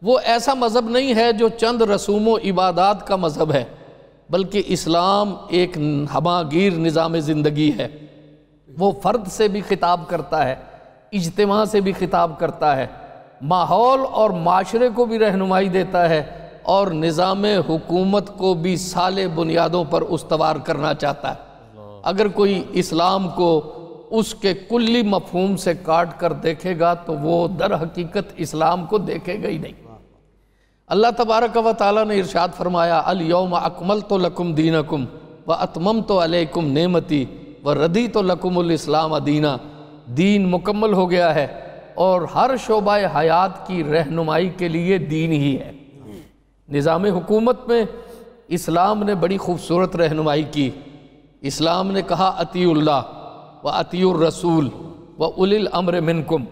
وہ ایسا مذہب نہیں ہے جو چند رسوم و عبادات کا مذہب ہے، بلکہ اسلام ایک ہماگیر نظام زندگی ہے۔ وہ فرد سے بھی خطاب کرتا ہے، اجتماع سے بھی خطاب کرتا ہے، ماحول اور معاشرے کو بھی رہنمائی دیتا ہے، اور نظام حکومت کو بھی صالح بنیادوں پر استوار کرنا چاہتا ہے۔ اگر کوئی اسلام کو اس کے کلی مفہوم سے کاٹ کر دیکھے گا تو وہ در حقیقت اسلام کو دیکھے گا ہی نہیں۔ اللہ تبارک و تعالیٰ نے ارشاد فرمایا الیوم اکملت لکم دینکم واتممت علیکم نعمتی وردیت لکم الاسلام دینا۔ دین مکمل ہو گیا ہے اور ہر شعبہ حیات کی رہنمائی کے لیے دین ہی ہے۔ نظام حکومت میں اسلام نے بڑی خوبصورت رہنمائی کی۔ اسلام نے کہا اطیعوا اللہ و اطیعوا الرسول و اولی الامر منکم۔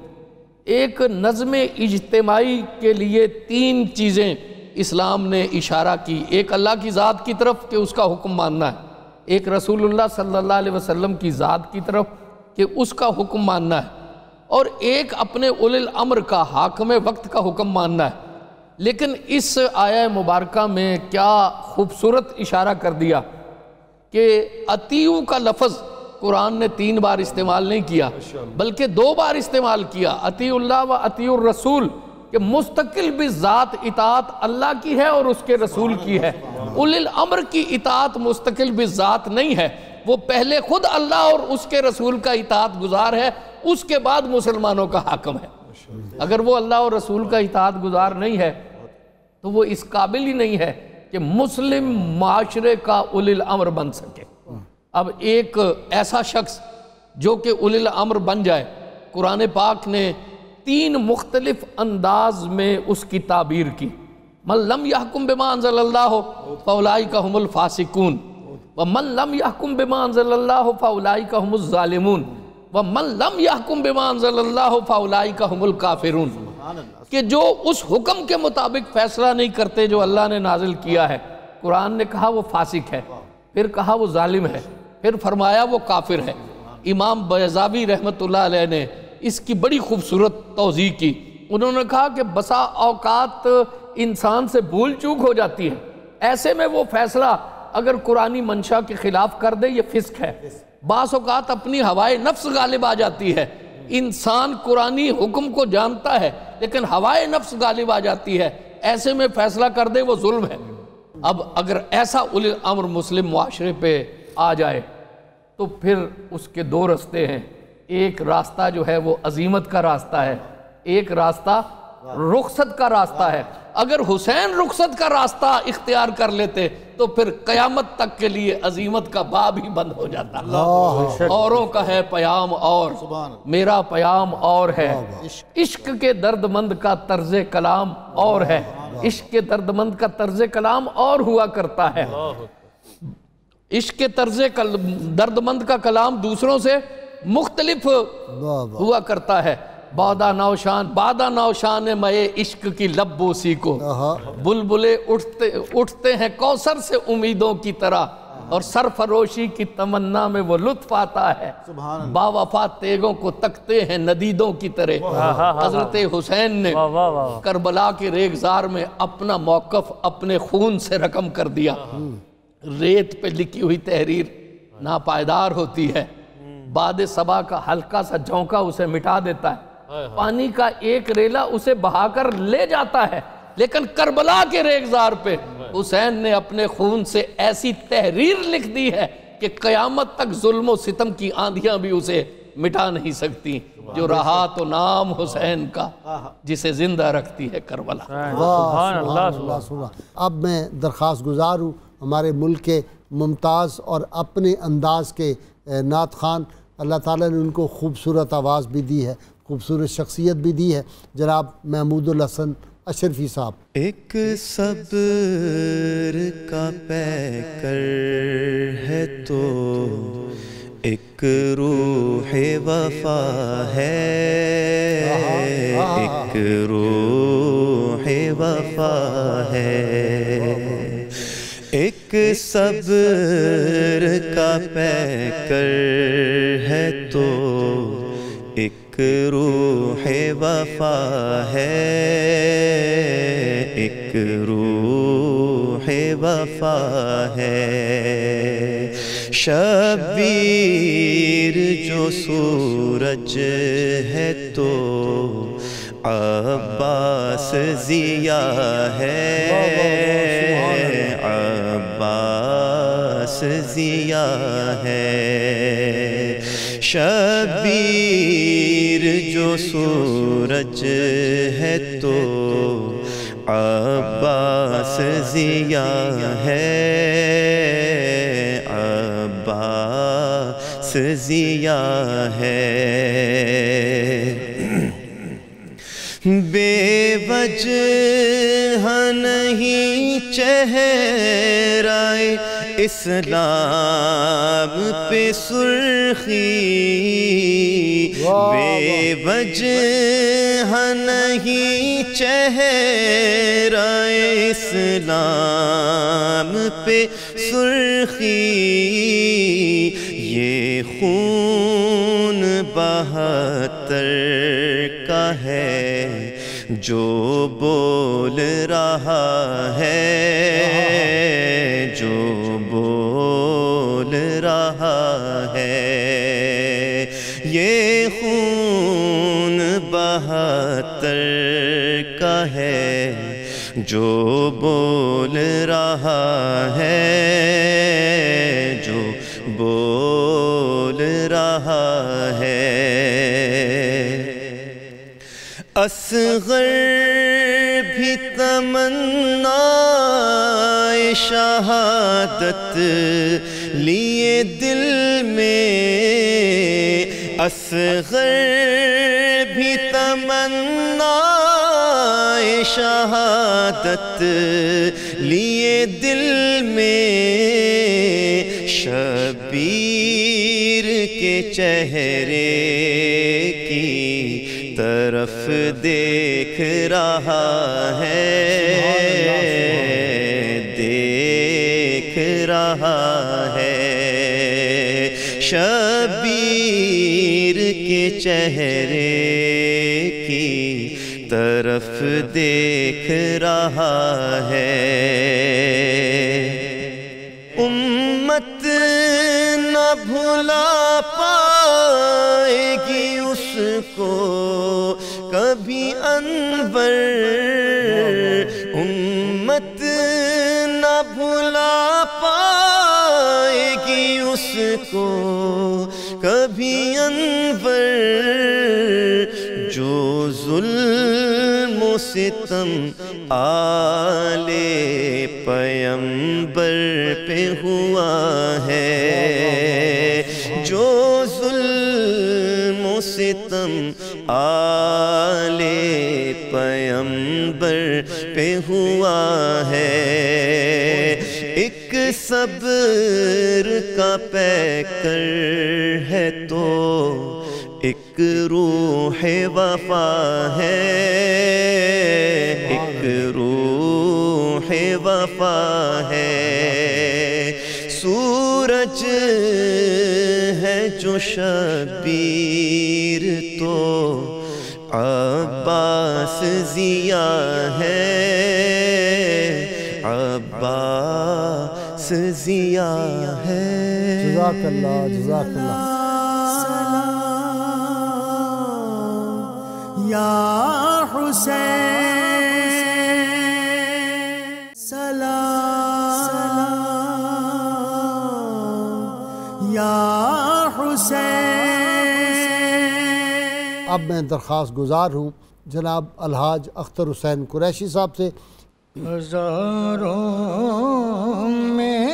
ایک نظم اجتماعی کے لیے 3 چیزیں اسلام نے اشارہ کی۔ ایک اللہ کی ذات کی طرف کہ اس کا حکم ماننا ہے، ایک رسول اللہ صلی اللہ علیہ وسلم کی ذات کی طرف کہ اس کا حکم ماننا ہے، اور ایک اپنے اولی الامر کا حاکم وقت کا حکم ماننا ہے۔ لیکن اس آیہ مبارکہ میں کیا خوبصورت اشارہ کر دیا کہ اطیعوا کا لفظ قرآن نے 3 بار استعمال نہیں کیا بلکہ 2 بار استعمال کیا، اطیعوا اللہ و اطیعوا الرسول، کہ مستقل بھی ذات اطاعت اللہ کی ہے اور اس کے رسول کی ہے۔ اولی الامر کی اطاعت مستقل بھی ذات نہیں ہے، وہ پہلے خود اللہ اور اس کے رسول کا اطاعت گزار ہے، اس کے بعد مسلمانوں کا حاکم ہے۔ اگر وہ اللہ اور رسول کا اطاعت گزار نہیں ہے تو وہ اس قابل ہی نہیں ہے کہ مسلم معاشرے کا اولی الامر بن سکے۔ اب ایک ایسا شخص جو کہ اولی الامر بن جائے، قرآن پاک نے 3 مختلف انداز میں اس کی تعبیر کی۔ من لم یحکم بما انزل اللہ فاولئک هم الفاسقون ومن لم یحکم بما انزل اللہ فاولئک هم الظالمون ومن لم یحکم بما انزل اللہ فاولئک هم الکافرون، کہ جو اس حکم کے مطابق فیصلہ نہیں کرتے جو اللہ نے نازل کیا ہے، قرآن نے کہا وہ فاسق ہے، پھر کہا وہ ظالم ہے، پھر فرمایا وہ کافر ہے۔ امام بیضاوی رحمۃ اللہ علیہ نے اس کی بڑی خوبصورت توضیح کی۔ انہوں نے کہا کہ بسا اوقات انسان سے بھول چوک ہو جاتی ہے، ایسے میں وہ فیصلہ اگر قرآنی منشا کے خلاف کر دے یہ فسق ہے۔ بعض اوقات اپنی ہوائے نفس غالب آ جاتی ہے، انسان قرآنی حکم کو جانتا ہے لیکن ہوائے نفس غالب آ جاتی ہے، ایسے میں فیصلہ کر دے وہ ظلم ہے۔ اب اگر ایسا اولی الامر مسلم معاشرے پہ آ جائے تو پھر اس کے دو راستے ہیں، ایک راستہ جو ہے وہ عزیمت کا راستہ ہے، ایک راستہ رخصت کا راستہ ہے۔ اگر حسین رخصت کا راستہ اختیار کر لیتے تو پھر قیامت تک کے لیے عزیمت کا باب ہی بند ہو جاتا۔ اوروں کا ہے پیام اور میرا پیام اور ہے، عشق کے درد مند کا طرز کلام اور ہے، عشق کے درد مند کا طرز کلام اور ہوا کرتا ہے۔ عشق کے طرز درد مند کا کلام دوسروں سے مختلف ہوا کرتا ہے۔ بادہ نوشان مئے عشق کی لب بوسی کو، بلبلے اٹھتے ہیں کوثر سے امیدوں کی طرح، اور سرفروشی کی تمنا میں وہ لطف آتا ہے، با وفا تیگوں کو تکتے ہیں ندیدوں کی طرح۔ حضرت حسین نے کربلا کے ریگزار میں اپنا موقف اپنے خون سے رقم کر دیا۔ ریت پہ لکھی ہوئی تحریر ناپائیدار ہوتی ہے، باد صبا کا ہلکا سا جھونکا اسے مٹا دیتا ہے، پانی کا ایک ریلا اسے بہا کر لے جاتا ہے، لیکن کربلا کے ریگزار پہ حسین نے اپنے خون سے ایسی تحریر لکھ دی ہے کہ قیامت تک ظلم و ستم کی آندھیاں بھی اسے مٹا نہیں سکتی۔ جو رہا تو نام حسین کا، جسے زندہ رکھتی ہے کربلا۔
سبحان اللہ۔ اب میں درخواست گزار ہوں ہمارے ملک کے ممتاز اور اپنے انداز کے نعت خان، اللہ تعالیٰ نے ان کو خوبصورت آواز بھی دی ہے، خوبصورت شخصیت بھی دی ہے، جناب محمود الحسن اشرفی صاحب۔
ایک صبر کا پیکر ہے تو ایک روح وفا ہے، ایک روح وفا ہے، ایک صبر کا پیکر ہے تو ایک روح وفا ہے، ایک روح وفا ہے۔ شبیر جو سورج ہے تو عباس ضیا ہے، عباس ضیا ہے۔ شبیر جو سورج ہے تو عباس ضیا ہے، عباس ضیا ہے۔ بے وجہ نہیں چہرہ اسلام پہ سرخی، بے وجہ نہیں چہرہ اسلام پہ سرخی، یہ خون 72 کا ہے جو بول رہا ہے، جو بول رہا ہے۔ یہ خون 72 کا ہے جو بول رہا ہے، جو بول رہا ہے۔ اصغر بھی تمنا شہادت لیے دل میں، اصغر بھی تمنا شہادت لیے دل میں، شبیر کے چہرے کی طرف دیکھ رہا ہے، دیکھ رہا ہے۔ شبیر کے چہرے کی طرف دیکھ رہا ہے۔ امت نہ بھلا پائے گی اس کو کبھی انور امت نہ بھلا پائے گی اس کو کبھی انور جو ظلم و ستم آل پیمبر پہ ہوا ہے جو ظلم و ستم آل پیمبر پہ ہوا ہے ایک صبر کا پیکر ہے تو ایک روح وفا ہے ایک روح وفا ہے سورج ہے جو شبیر تو عباس ضیاء ہے عباس ضیاء ہے
جزاک اللہ جزاک اللہ
یا حسین سلام یا حسین
اب میں درخواست گزار ہوں جناب الحاج اختر حسین قریشی صاحب سے
ہزاروں میں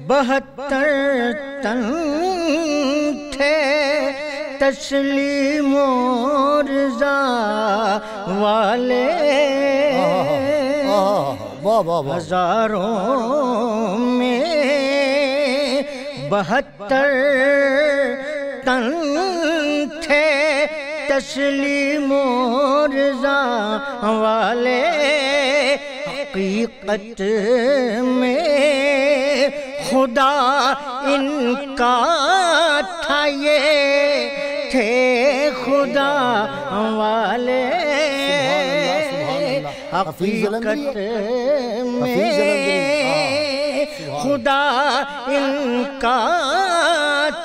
72 تن تھے تسلیم و رضا والے ہزاروں میں 72 تن تھے تسلیم و رضا والے حقیقت میں خدا ان کا تھا یہ تھے خدا والے حقیقت میں خدا ان کا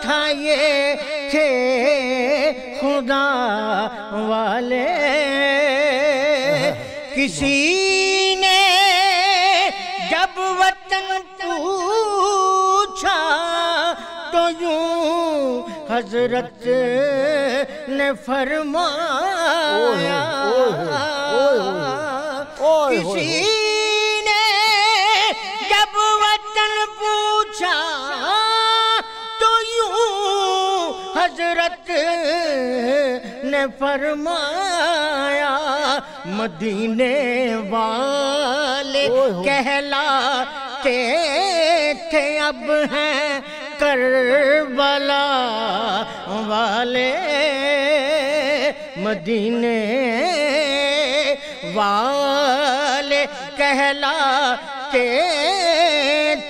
تھا یہ تھے خدا والے کسی نے جب وطن پوچھا تو یوں حضرت نے فرمایا کسی نے جب وطن پوچھا تو یوں حضرت نے فرمایا مدینے والے کہلاتے تھے اب ہیں کربلا والے مدینے والے کہلاتے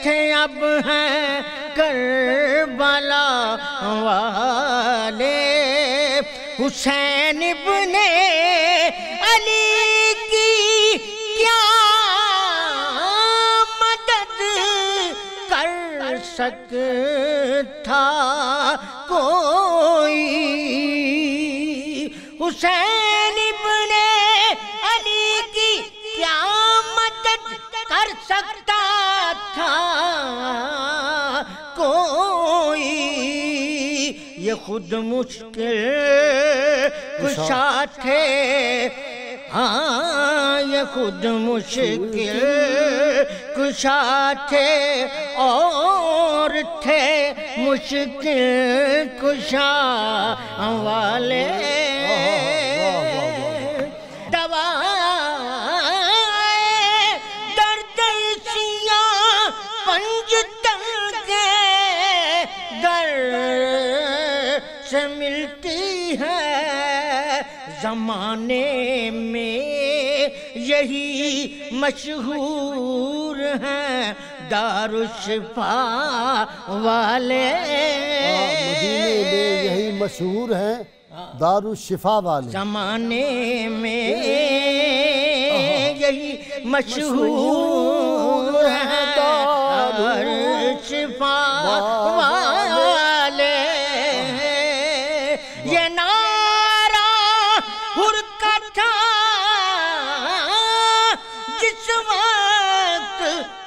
تھے اب ہیں کربلا والے حسین ابن علی کی کیا مدد کر سکتا کوئی حسین ابن علی کی کیا مدد کر سکتا تھا کوئی یہ خود مشکل کشا تھے ہاں یہ خود مشکل کشا تھے اور تھے مشکل کشا والے سے ملتی ہے زمانے میں یہی مشہور ہیں دارالشفا والے
مدینے میں یہی مشہور ہیں دارالشفا والے
زمانے میں یہی مشہور ہیں دارالشفا والے یہ نعرہ حر کا تھا جس وقت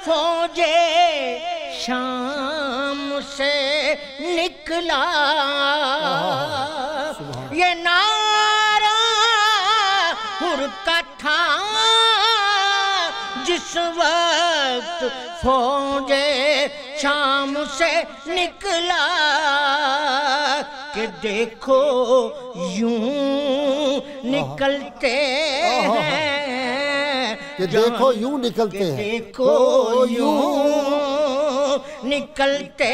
فوج شام سے نکلا، یہ نعرہ حر کا تھا جس وقت فوج شام سے نکلا، کہ دیکھو یوں نکلتے ہیں،
کہ دیکھو یوں نکلتے ہیں،
دیکھو یوں نکلتے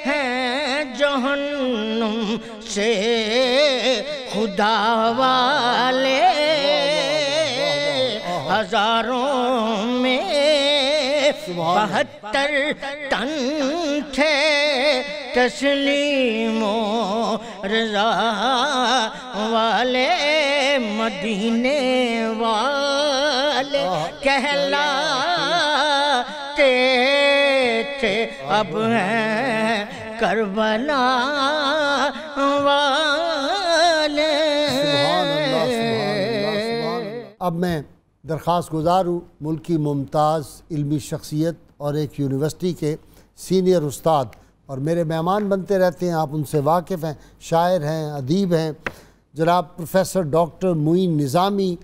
ہیں جہنم سے خدا والے، ہزاروں میں 72 تن تھے تسلیم و رضا والے، مدینے والے کہلاتے تھے، اب ہیں کربلا والے۔
اب میں درخواست گزار ہوں ملک کی ممتاز علمی شخصیت اور ایک یونیورسٹی کے سینئر استاد، اور میرے مہمان بنتے رہتے ہیں، آپ ان سے واقف ہیں، شاعر ہیں، ادیب ہیں، جناب پروفیسر ڈاکٹر معین نظامی،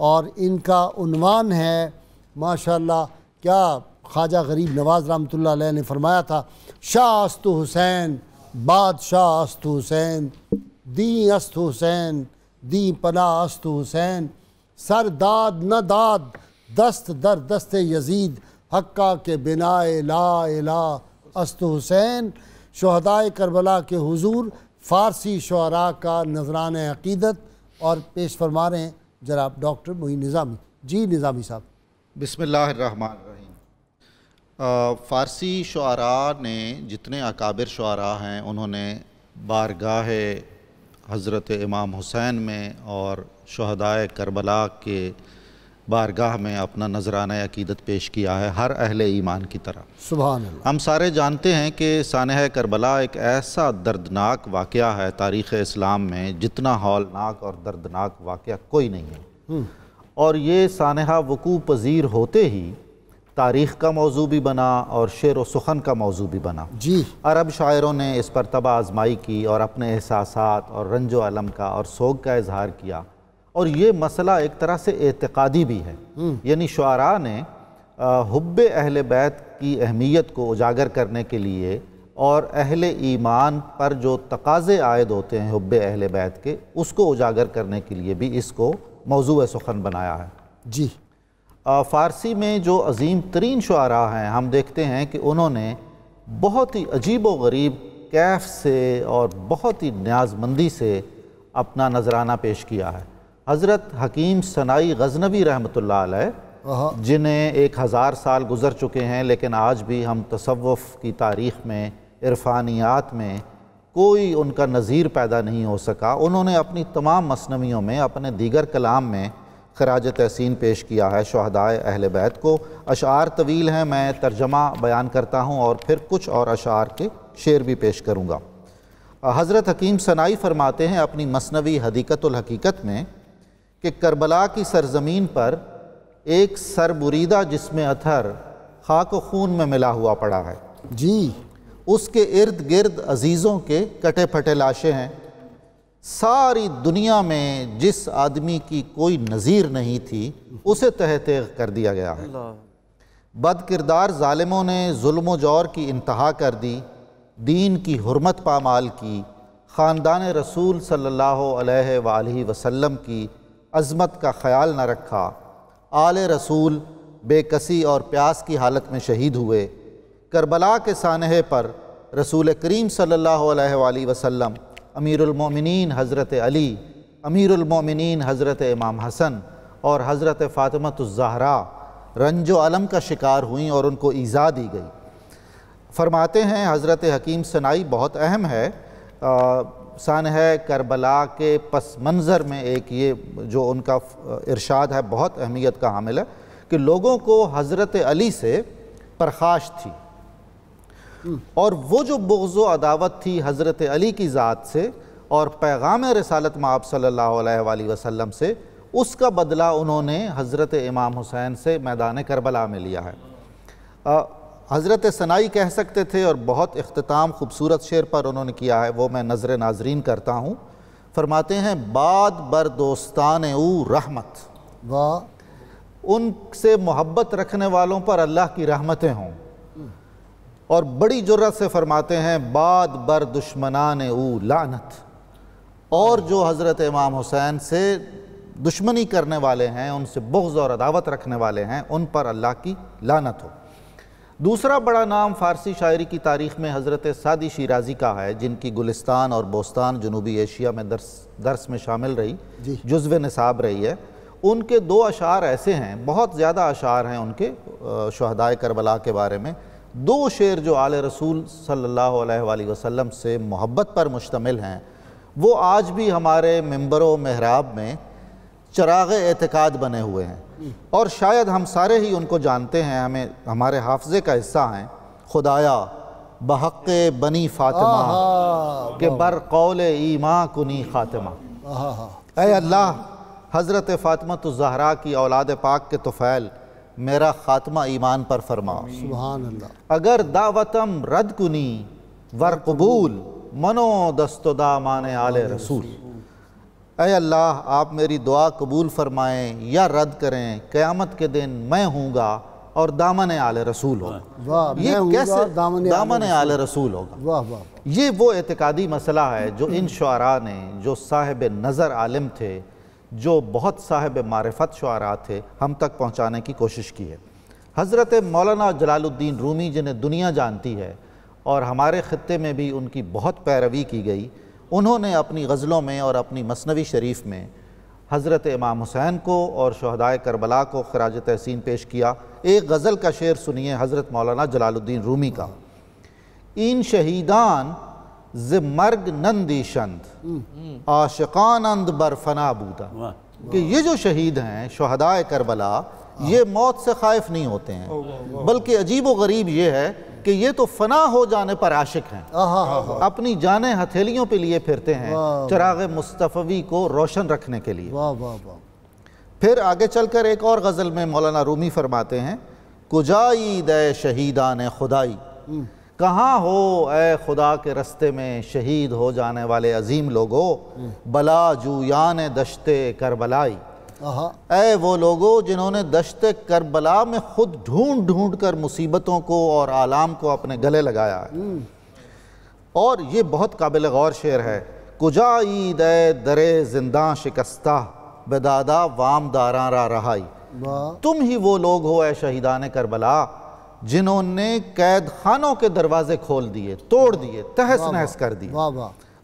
اور ان کا عنوان ہے ماشاءاللہ، کیا خواجہ غریب نواز رحمۃ اللہ علیہ نے فرمایا تھا، شاہ است حسین بادشاہ است حسین، دیں است حسین دیں پناہ است حسین، سر داد نہ داد دست در دست یزید، حقہ کے بنائے لا الہ است حسین۔ شہدائے کربلا کے حضور فارسی شعراء کا نذرانہ عقیدت، اور پیش فرما رہے ہیں جناب ڈاکٹر معین نظامی۔ جی نظامی صاحب۔
بسم اللہ الرحمن الرحیم۔ فارسی شعراء نے جتنے اکابر شعراء ہیں انہوں نے بارگاہ حضرت امام حسین میں اور شہدائے کربلا کے بارگاہ میں اپنا نذرانہ عقیدت پیش کیا ہے، ہر اہل ایمان کی طرح۔
سبحان اللہ۔
ہم سارے جانتے ہیں کہ سانحہ کربلا ایک ایسا دردناک واقعہ ہے تاریخ اسلام میں، جتنا ہولناک اور دردناک واقعہ کوئی نہیں ہے، اور یہ سانحہ وقوع پذیر ہوتے ہی تاریخ کا موضوع بھی بنا اور شعر و سخن کا موضوع بھی بنا۔
جی،
عرب شاعروں نے اس پر طبع آزمائی کی اور اپنے احساسات اور رنج و علم کا اور سوگ کا اظہار کیا، اور یہ مسئلہ ایک طرح سے اعتقادی بھی ہے، یعنی شعراء نے حب اہل بیت کی اہمیت کو اجاگر کرنے کے لیے اور اہل ایمان پر جو تقاضے عائد ہوتے ہیں حب اہل بیت کے، اس کو اجاگر کرنے کے لیے بھی اس کو موضوع سخن بنایا ہے۔
جی،
فارسی میں جو عظیم ترین شعراء ہیں، ہم دیکھتے ہیں کہ انہوں نے بہت ہی عجیب و غریب کیف سے اور بہت ہی نیاز مندی سے اپنا نذرانہ پیش کیا ہے۔ حضرت حکیم سنائی غزنوی رحمۃ اللہ علیہ، جنہیں 1000 سال گزر چکے ہیں، لیکن آج بھی ہم تصوف کی تاریخ میں، عرفانیات میں کوئی ان کا نظیر پیدا نہیں ہو سکا، انہوں نے اپنی تمام مثنویوں میں، اپنے دیگر کلام میں خراج تحسین پیش کیا ہے شہدائے اہل بیت کو۔ اشعار طویل ہیں، میں ترجمہ بیان کرتا ہوں اور پھر کچھ اور اشعار کے شعر بھی پیش کروں گا۔ حضرت حکیم سنائی فرماتے ہیں اپنی مثنوی حدیقۃ الحقیقت میں کہ کربلا کی سرزمین پر ایک سر بریدہ جسم اطہر خاک و خون میں ملا ہوا پڑا ہے،
جی،
اس کے ارد گرد عزیزوں کے کٹے پھٹے لاشیں ہیں، ساری دنیا میں جس آدمی کی کوئی نظیر نہیں تھی اسے تہہ تیغ کر دیا گیا ہے، بد کردار ظالموں نے ظلم و جور کی انتہا کر دی، دین کی حرمت پامال کی، خاندان رسول صلی اللہ علیہ وآلہ وسلم کی عظمت کا خیال نہ رکھا، آل رسول بے کسی اور پیاس کی حالت میں شہید ہوئے، کربلا کے سانحے پر رسول کریم صلی اللہ علیہ وآلہ وسلم، امیر المومنین حضرت علی، امیر المومنین حضرت امام حسن اور حضرت فاطمۃ الزہرا رنج و علم کا شکار ہوئیں اور ان کو ایذا دی گئی۔ فرماتے ہیں حضرت حکیم سنائی، بہت اہم ہے سانحہ کربلا کے پس منظر میں ایک یہ جو ان کا ارشاد ہے بہت اہمیت کا حامل ہے کہ لوگوں کو حضرت علی سے پرخاش تھی، اور وہ جو بغض و عداوت تھی حضرت علی کی ذات سے اور پیغام رسالت مآب صلی اللہ علیہ وآلہ وسلم سے، اس کا بدلہ انہوں نے حضرت امام حسین سے میدان کربلا میں لیا ہے۔ حضرت ثنائی کہہ سکتے تھے، اور بہت اختتام خوبصورت شعر پر انہوں نے کیا ہے، وہ میں نظر ناظرین کرتا ہوں۔ فرماتے ہیں باد بر دوستان او رحمت،
واہ،
ان سے محبت رکھنے والوں پر اللہ کی رحمتیں ہوں۔ اور بڑی جرأت سے فرماتے ہیں باد بر دشمنان او لعنت، اور جو حضرت امام حسین سے دشمنی کرنے والے ہیں، ان سے بغض اور عداوت رکھنے والے ہیں، ان پر اللہ کی لعنت ہو۔ دوسرا بڑا نام فارسی شاعری کی تاریخ میں حضرت سعدی شیرازی کا ہے، جن کی گلستان اور بوستان جنوبی ایشیا میں درس میں شامل رہی، جزو نصاب رہی ہے۔ ان کے 2 اشعار ایسے ہیں، بہت زیادہ اشعار ہیں ان کے شہدائے کربلا کے بارے میں، 2 شعر جو آل رسول صلی اللہ علیہ وآلہ وسلم سے محبت پر مشتمل ہیں، وہ آج بھی ہمارے منبر و محراب میں چراغ اعتقاد بنے ہوئے ہیں، اور شاید ہم سارے ہی ان کو جانتے ہیں، ہمارے حافظے کا حصہ ہیں۔ خدایا بحق بنی فاطمہ کہ بر قول ایمان کنی خاتمہ، اے اللہ حضرت فاطمۃ الزہرا کی اولاد پاک کے طفیل میرا خاتمہ ایمان پر فرما۔
سبحان اللہ۔
اگر دعوتم رد کنی ور قبول منو دست و دامان آل رسول، اے اللہ آپ میری دعا قبول فرمائیں یا رد کریں، قیامت کے دن میں ہوں گا اور دامن آل رسول ہوگا۔ یہ کیسے دامن آل رسول ہوگا؟ یہ وہ اعتقادی مسئلہ ہے جو ان شعراء نے، جو صاحب نظر عالم تھے، جو بہت صاحب معرفت شعراء تھے، ہم تک پہنچانے کی کوشش کی ہے۔ حضرت مولانا جلال الدین رومی جنہیں دنیا جانتی ہے، اور ہمارے خطے میں بھی ان کی بہت پیروی کی گئی، انہوں نے اپنی غزلوں میں اور اپنی مثنوی شریف میں حضرت امام حسین کو اور شہدائے کربلا کو خراج تحسین پیش کیا۔ ایک غزل کا شعر سنیے حضرت مولانا جلال الدین رومی کا۔ این شہیدان ز مرگ نندیشند عاشقانند بر فنا بودا، کہ یہ جو شہید ہیں شہدائے کربلا، یہ موت سے خائف نہیں ہوتے ہیں، بلکہ عجیب و غریب یہ ہے کہ یہ تو فنا ہو جانے پر عاشق ہیں، اپنی جانیں ہتھیلیوں پہ لیے پھرتے ہیں چراغ مصطفی کو روشن رکھنے کے لیے۔ پھر آگے چل کر ایک اور غزل میں مولانا رومی فرماتے ہیں کجائی دے شہیدان خدائی، کہاں ہو اے خدا کے رستے میں شہید ہو جانے والے عظیم لوگوں، بلا جویان دشت کربلائی، اے وہ لوگوں جنہوں نے دشت کربلا میں خود ڈھونڈ ڈھونڈ کر مصیبتوں کو اور آلام کو اپنے گلے لگایا ہے۔ اور یہ بہت قابل غور شعر ہے۔ کجائی دے درے زنداں شکستہ بدادا وام داراں را رہائی، تم ہی وہ لوگ ہو اے شہیدان کربلا جنہوں نے قید خانوں کے دروازے کھول دیے، توڑ دیے، تہس نہس کر دیے،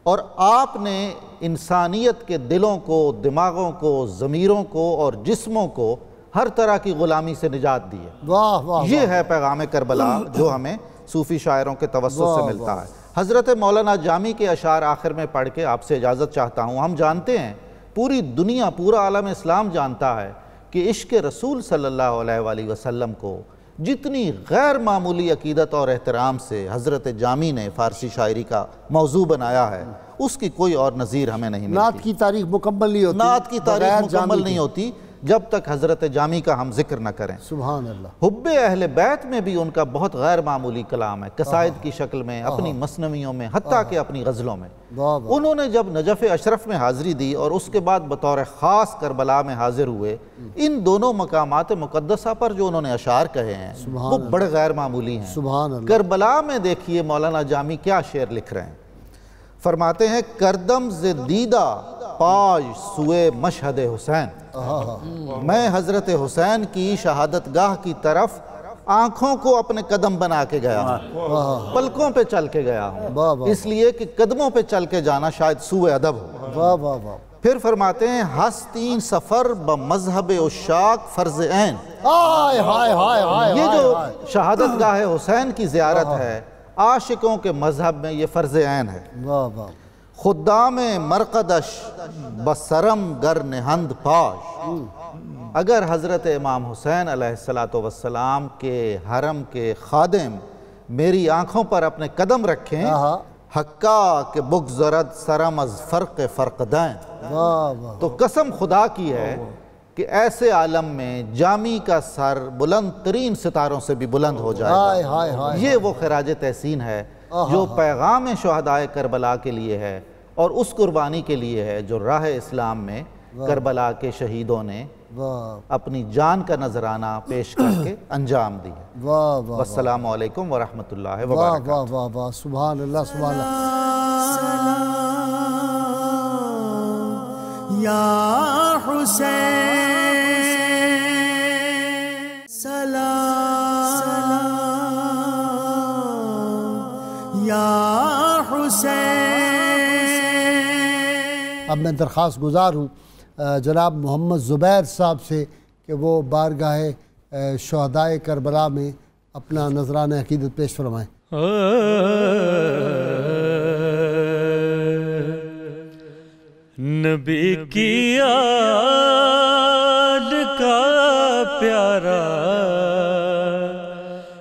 اور آپ نے انسانیت کے دلوں کو، دماغوں کو، ضمیروں کو اور جسموں کو ہر طرح کی غلامی سے نجات دی ہے۔ یہ ہے پیغام کربلا جو ہمیں صوفی شاعروں کے توسط سے ملتا ہے۔ حضرت مولانا جامی کے اشعار آخر میں پڑھ کے آپ سے اجازت چاہتا ہوں۔ ہم جانتے ہیں، پوری دنیا، پورا عالم اسلام جانتا ہے کہ عشق رسول صلی اللہ علیہ وآلہ وسلم کو جتنی غیر معمولی عقیدت اور احترام سے حضرت جامی نے فارسی شاعری کا موضوع بنایا ہے، اس کی کوئی اور نظیر ہمیں نہیں ملتی۔
نعت کی تاریخ مکمل نہیں ہوتی،
نعت کی تاریخ مکمل نہیں ہوتی جب تک حضرت جامی کا ہم ذکر نہ کریں۔
سبحان اللہ۔
حب اہل بیت میں بھی ان کا بہت غیر معمولی کلام ہے، قصائد کی شکل میں، اپنی مثنویوں میں، حتیٰ کہ اپنی غزلوں میں۔ انہوں نے جب نجف اشرف میں حاضری دی اور اس کے بعد بطور خاص کربلا میں حاضر ہوئے، ان دونوں مقامات مقدسہ پر جو انہوں نے اشعار کہے ہیں وہ بڑے غیر معمولی ہیں۔
سبحان اللہ۔
کربلا میں دیکھیے مولانا جامی کیا شعر لکھ رہے ہیں۔ فرماتے ہیں کردم ز دیدہ پاش سوئے مشہد حسین، میں حضرت حسین کی شہادت گاہ کی طرف آنکھوں کو اپنے قدم بنا کے گیا ہوں، پلکوں پہ چل کے گیا ہوں، اس لیے کہ قدموں پہ چل کے جانا شاید سوء ادب ہو۔ پھر فرماتے ہیں ہستین سفر بمذہب عشاق فرض عین، یہ جو شہادت گاہ حسین کی زیارت ہے عاشقوں کے مذہب میں یہ فرض عین ہے۔ خدام مرقدش بسرم گر نہند پاش، اگر حضرت امام حسین علیہ السلام کے حرم کے خادم میری آنکھوں پر اپنے قدم رکھیں حقا کہ بگذرد سرم از فرق فرقدیں. تو قسم خدا کی ہے کہ ایسے عالم میں جامی کا سر بلند ترین ستاروں سے بھی بلند ہو جائے گا. یہ وہ خراج تحسین ہے جو پیغام شہدائے کربلا کے لیے ہے اور اس قربانی کے لیے ہے جو راہ اسلام میں کربلا کے شہیدوں نے اپنی جان کا نذرانہ پیش کر کے انجام دی. والسلام علیکم ورحمۃ اللہ وبرکاتہ.
واہ واہ واہ، سبحان اللہ سبحان اللہ.
یا حسین سلام یا حسین.
اب میں درخواست گزار ہوں جناب محمد زبیر صاحب سے کہ وہ بارگاہ شہدائے کربلا میں اپنا نذرانہ عقیدت پیش فرمائیں.
نبی کی آل کا پیارا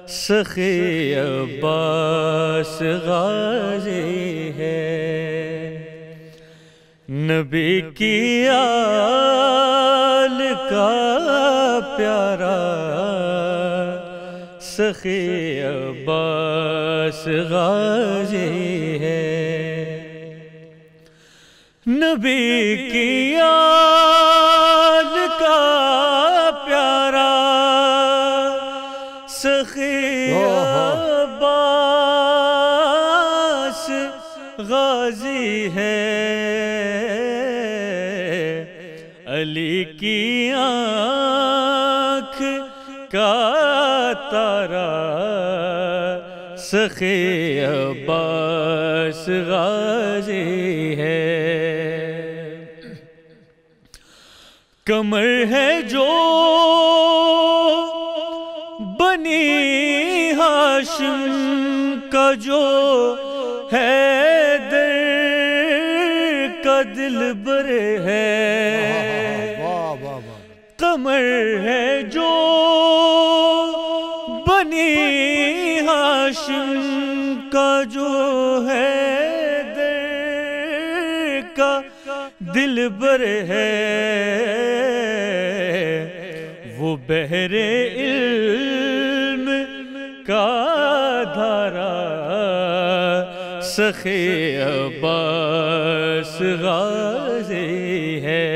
سخی عباس غازی ہے. نبی کی آل کا پیارا سخی عباس غازی ہے. نبی کی آل کا پیارا سخی عباس غازی ہے. علی کی آنکھ کا تارا سخی عباس غازی ہے. کمر ہے جو بنی ہاشم کا جو حیدر کا دلبر ہے. کمر ہے جو بنی ہاشم کا جو حیدر کا دلبر ہے. وہ بحر علم کا دھارا سخی عباس غازی ہے.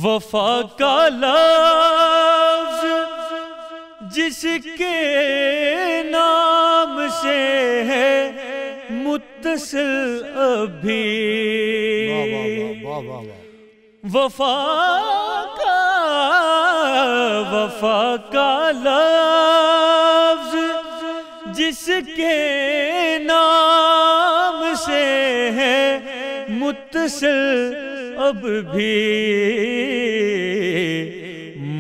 وفا کا لفظ جس کے نام سے ہے متصل ابھی. وفا کا لفظ جس کے نام سے ہے متصل اب بھی.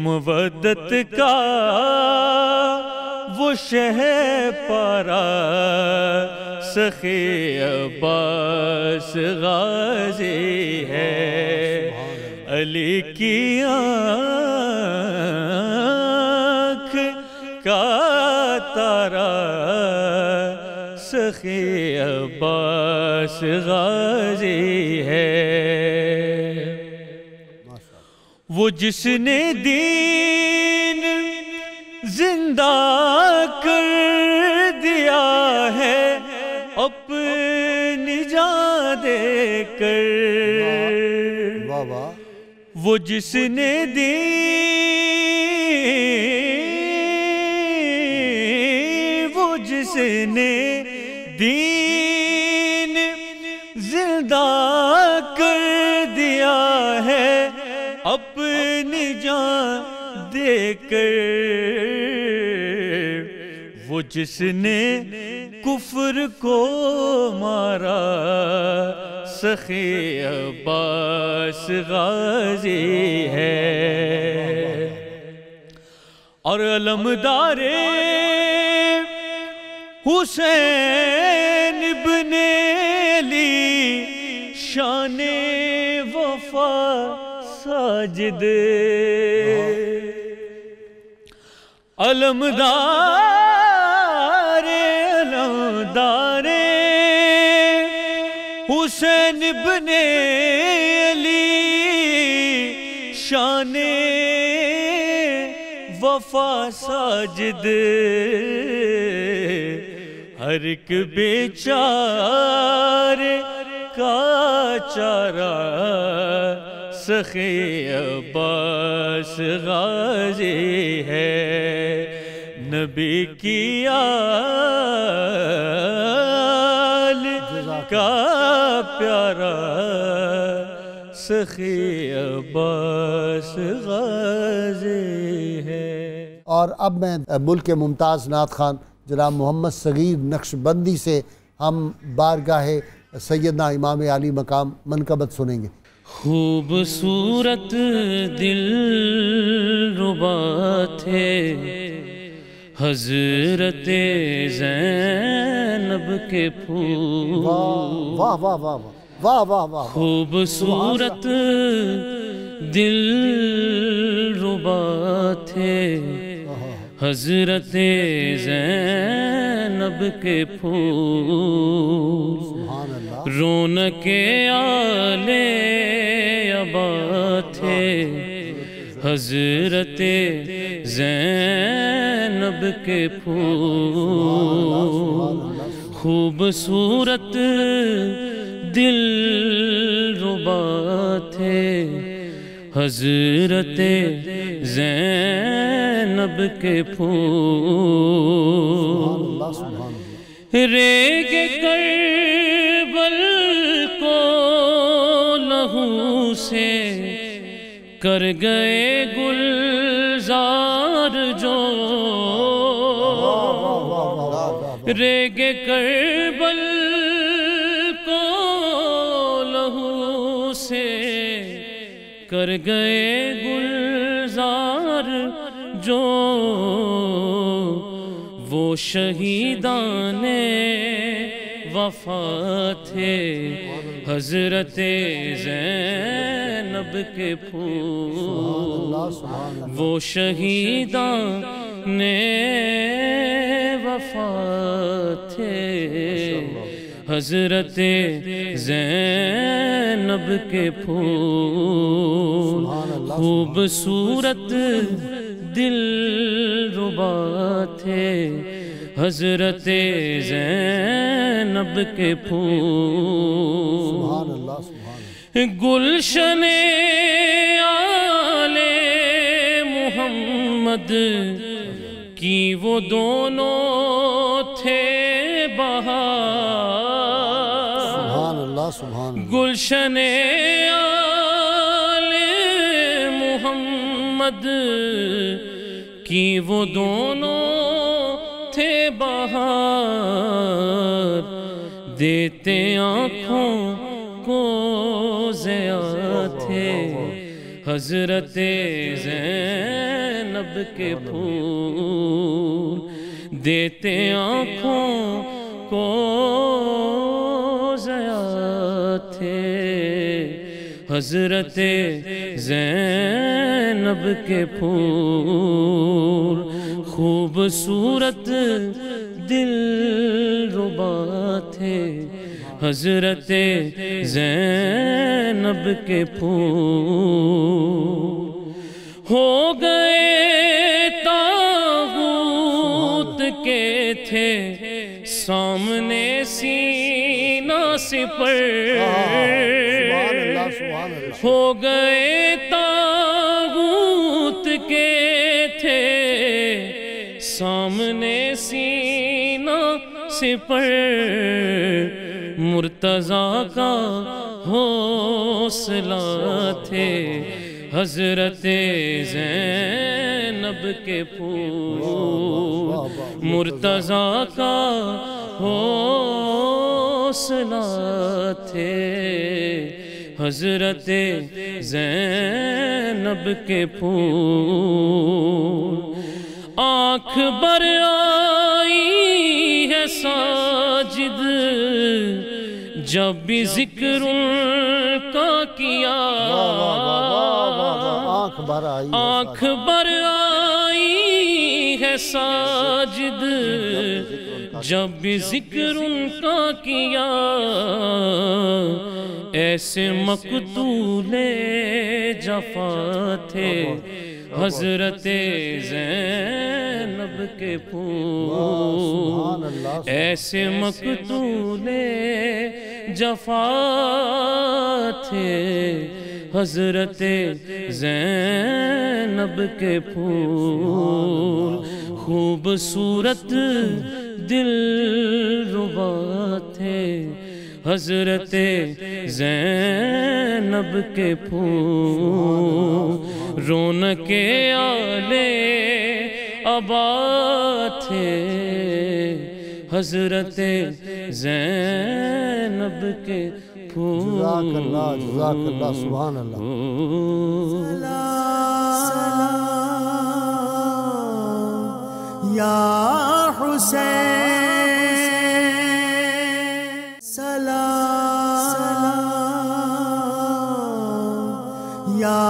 مودت کا وہ شہ پارا سخی عباس غازی ہے. علی کی آنکھ کا تارا سخی عباس غازی ہے. وہ جس نے دین زندہ کر دیا ہے اپنی جان دے کر. وہ جس نے دین زندہ کر دیا ہے اپنی جان دے کر. وہ جس نے کفر کو مارا سخی عباس غازی ہے. اور علمدار حسین ابن علی شان وفا ساجد. علمدار
حسین ابن علی شان وفا ساجد ہر ایک بیچارے کا چارہ سخی عباس غازی ہے نبی کی آل کا پیارا سخی عباس غازی ہے۔
اور اب میں ملک ممتاز نعت خان جناب محمد صغیر نقشبندی سے ہم بارگاہ سیدنا امام علی مقام منقبت سنیں گے۔
خوبصورت دل ربا تھے حضرت زینب کے پھول،
واہ واہ واہ واہ واہ واہ،
خوبصورت دل ربا تھے حضرت زینب کے پھول، رونق آل ابا تھے حضرت زینب کے پھول، خوبصورت دل ربا تھے حضرت زینب کے پھول، ریگ کربل کو لہو سے کر گئے گلزار جو، ریگ کربل کو لہو سے کر گئے گلزار جو، وہ شہیدان وفا تھے حضرت زینب کے پھول، وہ شہیدان وفا تھے حضرت زینب کے پھول، خوبصورت دل ربا تھے حضرت زینب کے پھول، گلشن آل محمد کی وہ دونوں تھے بہار، گلشن آل محمد کی وہ دونوں تھے بہار، دیتے آنکھوں کو ضیاء تھے حضرت زینب کے پھول، دیتے آنکھوں کو ضیاء تھے حضرت زینب کے پھول، خوبصورت دل ربا تھے حضرت زینب کے پھول، ہو گئے طاغوت کے تھے سامنے سینہ سپر، ہو گئے طاغوت کے تھے سامنے سینہ سپر، مرتضیٰ کا حوصلہ تھے حضرت زینب کے پھول، مرتضیٰ کا حوصلہ تھے حضرت زینب کے پھول، آنکھ بر آئی ہے ساجد جب بھی ذکر ان کا کیا، آنکھ بر آئی ہے ساجد جب بھی ذکر ان کا کیا، ایسے مقتول جفا تھے حضرت زینب کے پھول، ایسے مقتول جفا تھے حضرت زینب کے پھول، خوبصورت دل ربا تھے حضرت زینب کے پھول، رونق آلے عبا تھے حضرت زینب کے پھول۔
جزاک اللہ، جزاک اللہ، سبحان اللہ۔
سلام یا حسین، سلام یا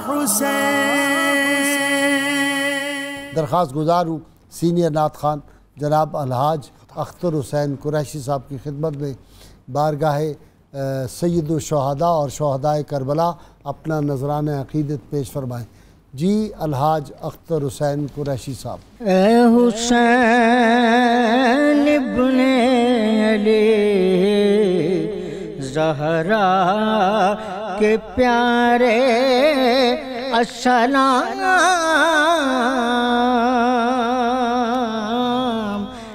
حسین۔
درخواست گزار ہوں سینئر نعت خوان جناب الحاج اختر حسین قریشی صاحب کی خدمت میں بارگاہ سید الشہداء اور شہدائے کربلا اپنا نذرانہ عقیدت پیش فرمائیں۔ جی الحاج اختر حسین قریشی صاحب۔
اے حسین ابن علی زہرا کے پیارے السلام،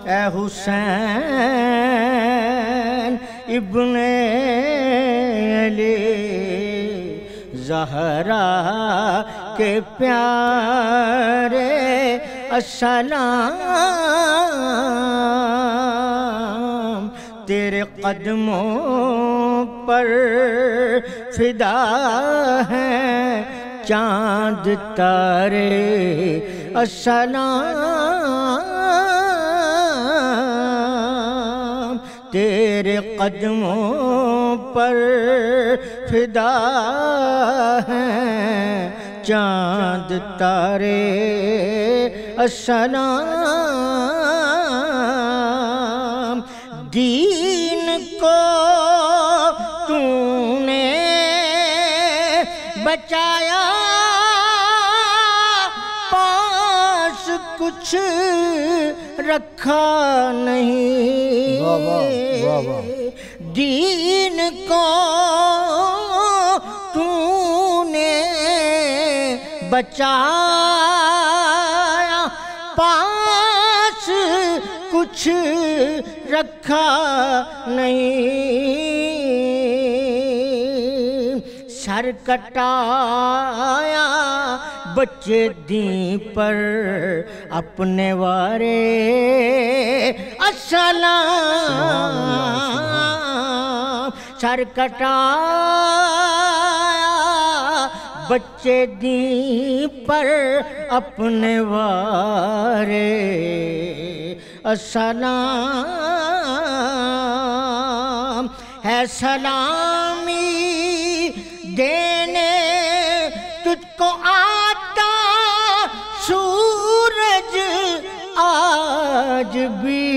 اے حسین ابن علی زہرا کے پیارے السلام، تیرے قدموں پر فدا ہیں چاند تارے السلام، تیرے قدموں پر فدا ہیں چاند تارے السلام، دین کو تو نے بچایا پاس کچھ رکھا نہیں، دین کو تو نے بچایا پاس کچھ رکھا نہیں، سر کٹایا بچے دین پر اپنے وارے السلام، سر کٹایا بچے دین پر اپنے وارے السلام، ہے سلامی دینے تجھ کو آتا سورج آج بھی،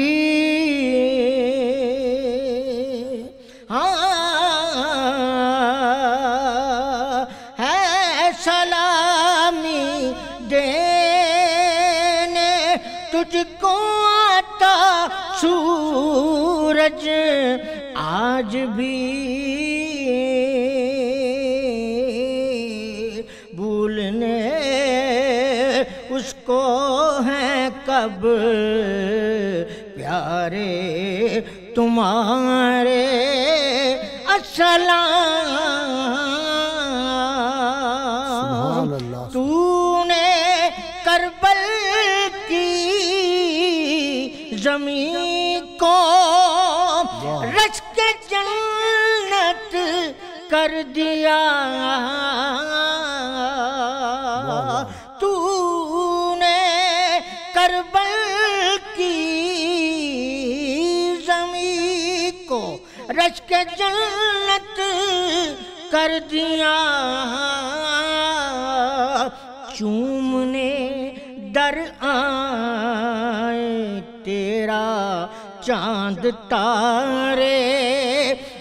ہے سلامی دینے تجھ کو آتا سورج آج بھی، بھولنے اس کو ہیں کب پیارے تمہارے السلام، تو نے کربل کی زمین کو رشک جنت کر دیا، تو نے کربل کی زمین کو رشک جنت کر دیا، چومنے در آئے تیرا چاند تارے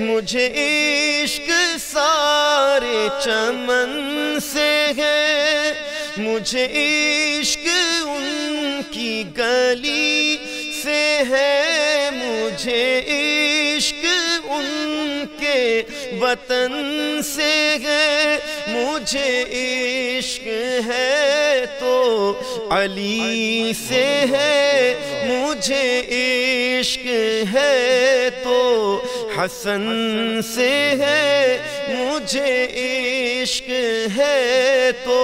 مجھے عشق سارے چمن سے ہے، مجھے عشق ان کی گلی سے ہے، مجھے عشق ان کے وطن سے ہے، مجھے عشق ہے تو علی سے ہے، مجھے عشق ہے تو حسن سے ہے، مجھے عشق ہے تو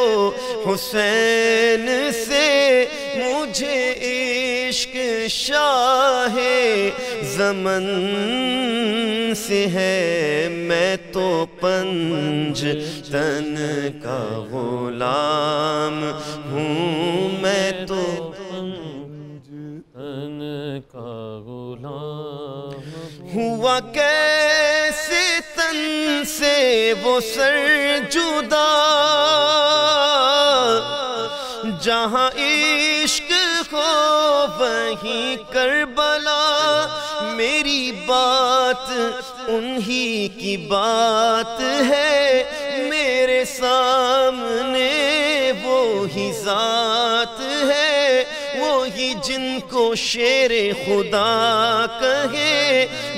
حسین سے، مجھے عشق شاہ زمن سے ہے، میں تو پنج تن کا غلام ہوں، میں تو
پنج تن کا غلام
ہوا کیسے تن سے وہ سر جدا، جہاں عشق ہو وہیں کربلا، میری بات انہی کی بات ہے، میرے سامنے وہی ذات ہے، وہی جن کو شیر خدا کہے،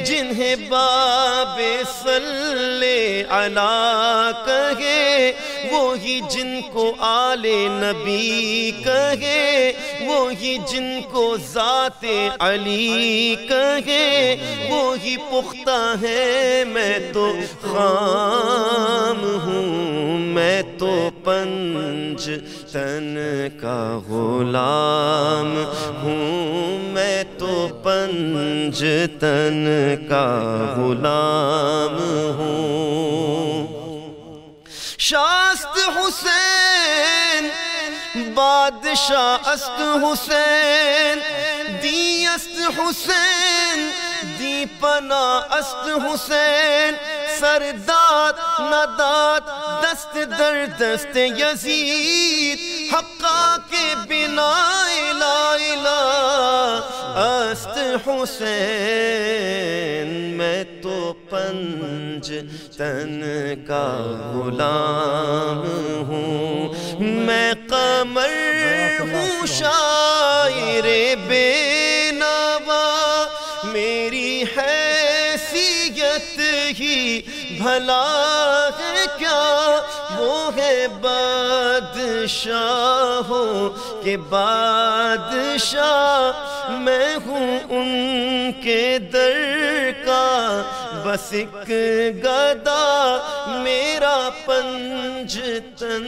جنہیں باب صلی علی کہے، وہی جن کو آل نبی کہے، وہی جن کو ذات علی کہے، وہی پختہ ہے، میں تو خام ہوں، میں تو پنج تن کا غلام ہوں، میں تو پنج تن کا غلام ہوں۔ شاست حسین بادشاہ است حسین، دی است حسین دی پناہ است حسین، سرداد نداد دست در دست یزید، حقا کے بنا لا الہ است حسین، میں تو پنج تن کا غلام ہوں، میں قمر ہوں شاعر بے نوا، میری حیثیت ہی بھلا ہے کیا، وہ ہے بادشاہوں کے بادشاہ، میں ہوں ان کے در کا بس ایک گدا، میرا پنج تن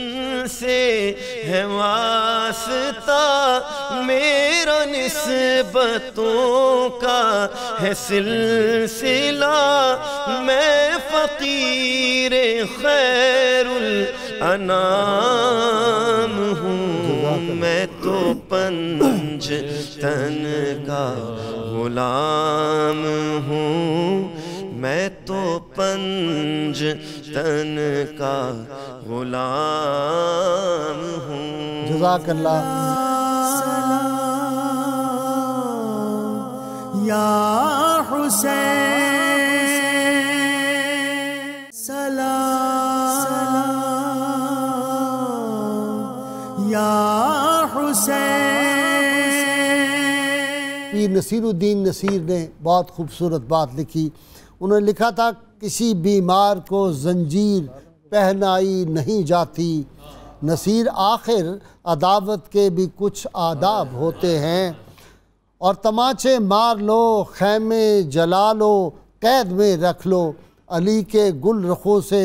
سے ہے واسطہ، میرا نسبتوں کا ہے سلسلہ، میں فقیر خیر الانام ہوں، میں تو پنج تن کا غلام ہوں، میں تو پنج تن کا غلام ہوں۔
جزاک اللہ۔
یا حسین سلام، یا حسین۔
پیر نصیر الدین نصیر نے بہت خوبصورت بات لکھی، انہوں نے لکھا تھا کسی بیمار کو زنجیر پہنائی نہیں جاتی، نصیر آخر عداوت کے بھی کچھ آداب ہوتے ہیں، اور تماچے مار لو خیمے جلا لو قید میں رکھ لو، علی کے گل رخوں سے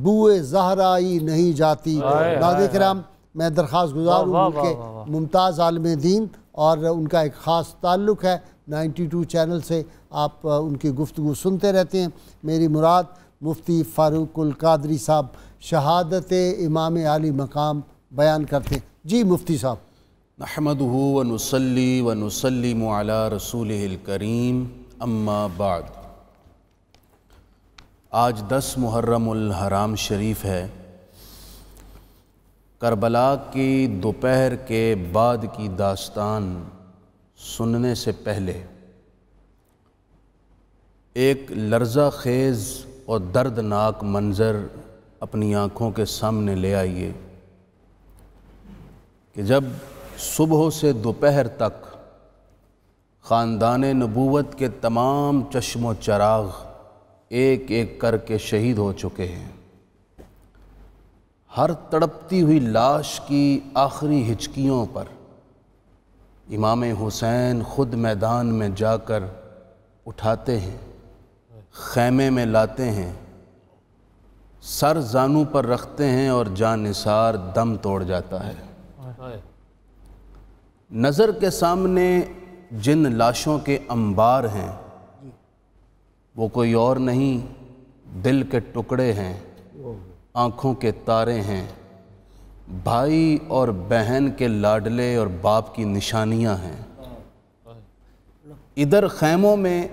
بوئے زہرائی نہیں جاتی۔ ناظرین کرام، میں درخواست گزار ہوں کہ ممتاز عالم دین اور ان کا ایک خاص تعلق ہے 92 چینل سے، آپ ان کی گفتگو سنتے رہتے ہیں۔ میری مراد مفتی فاروق القادری صاحب شہادت امام عالی مقام بیان کرتے ہیں۔ جی مفتی صاحب۔
نحمدہ ونصلی ونسلم علی رسولہ الکریم، اما بعد۔ آج 10 محرم الحرام شریف ہے۔ کربلا کی دوپہر کے بعد کی داستان سننے سے پہلے ایک لرزہ خیز اور دردناک منظر اپنی آنکھوں کے سامنے لے آئیے کہ جب صبح سے دوپہر تک خاندان نبوت کے تمام چشم و چراغ ایک ایک کر کے شہید ہو چکے ہیں، ہر تڑپتی ہوئی لاش کی آخری ہچکیوں پر امام حسین خود میدان میں جا کر اٹھاتے ہیں، خیمے میں لاتے ہیں، سر زانوں پر رکھتے ہیں اور جان نثار دم توڑ جاتا ہے۔ نظر کے سامنے جن لاشوں کے انبار ہیں وہ کوئی اور نہیں، دل کے ٹکڑے ہیں، آنکھوں کے تارے ہیں، بھائی اور بہن کے لاڈلے اور باپ کی نشانیاں ہیں۔ ادھر خیموں میں